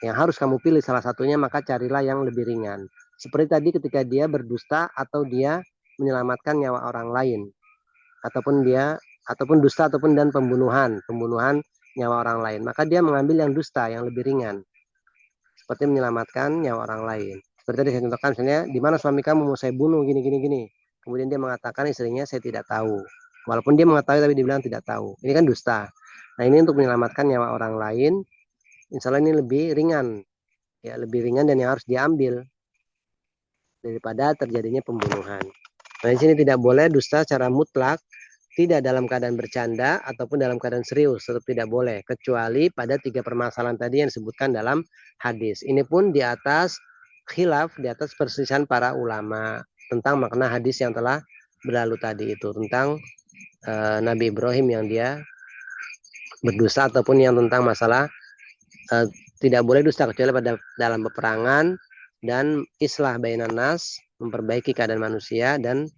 harus kamu pilih salah satunya, maka carilah yang lebih ringan. Seperti tadi ketika dia berdusta atau dia menyelamatkan nyawa orang lain, ataupun dusta dan pembunuhan nyawa orang lain, maka dia mengambil yang dusta, yang lebih ringan, seperti menyelamatkan nyawa orang lain. Seperti tadi saya contohkan, misalnya, di mana suami kamu mau saya bunuh gini. Kemudian dia mengatakan istrinya saya tidak tahu. Walaupun dia mengetahui tapi dia bilang tidak tahu. Ini kan dusta. Nah, ini untuk menyelamatkan nyawa orang lain, insya Allah ini lebih ringan. Ya, lebih ringan dan yang harus diambil daripada terjadinya pembunuhan. Nah, di sini tidak boleh dusta secara mutlak, tidak dalam keadaan bercanda ataupun dalam keadaan serius, tetap tidak boleh, kecuali pada 3 permasalahan tadi yang disebutkan dalam hadis. Ini pun di atas khilaf, di atas perselisihan para ulama tentang makna hadis yang telah berlalu tadi itu, tentang Nabi Ibrahim yang dia berdusta, ataupun yang tentang masalah tidak boleh dusta kecuali pada dalam peperangan dan islah bainan nas, memperbaiki keadaan manusia, dan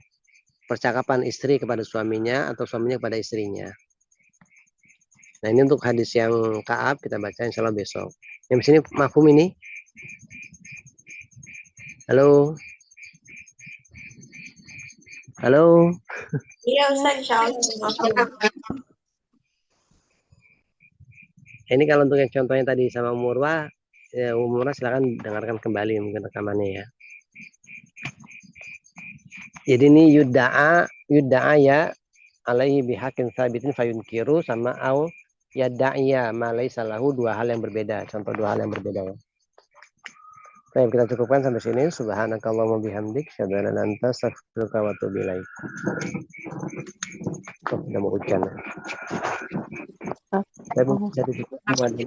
percakapan istri kepada suaminya atau suaminya kepada istrinya. Nah, ini untuk hadis yang Ka'ab kita baca insya Allah besok. Yang sini mafhum ini? Halo? Halo? Iya Ustaz, insya Allah. Ini kalau untuk yang contohnya tadi sama Umurwa, ya Umurwa silakan dengarkan kembali mungkin rekamannya ya. Jadi ini yudda'a ya alaihi bihakin sabitin fayunkiru, sama au yadda'iya ma laisa lahu, 2 hal yang berbeda. Contoh 2 hal yang berbeda ya. Baik, kita cukupkan sampai sini. Subhanakallahumma bihamdik, asyhadu an la ilaha illa anta, astaghfiruka wa atubu ilaik. Udah mau hujan. Saya mau jadi cukup semua ini.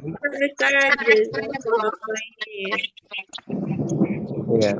Iya.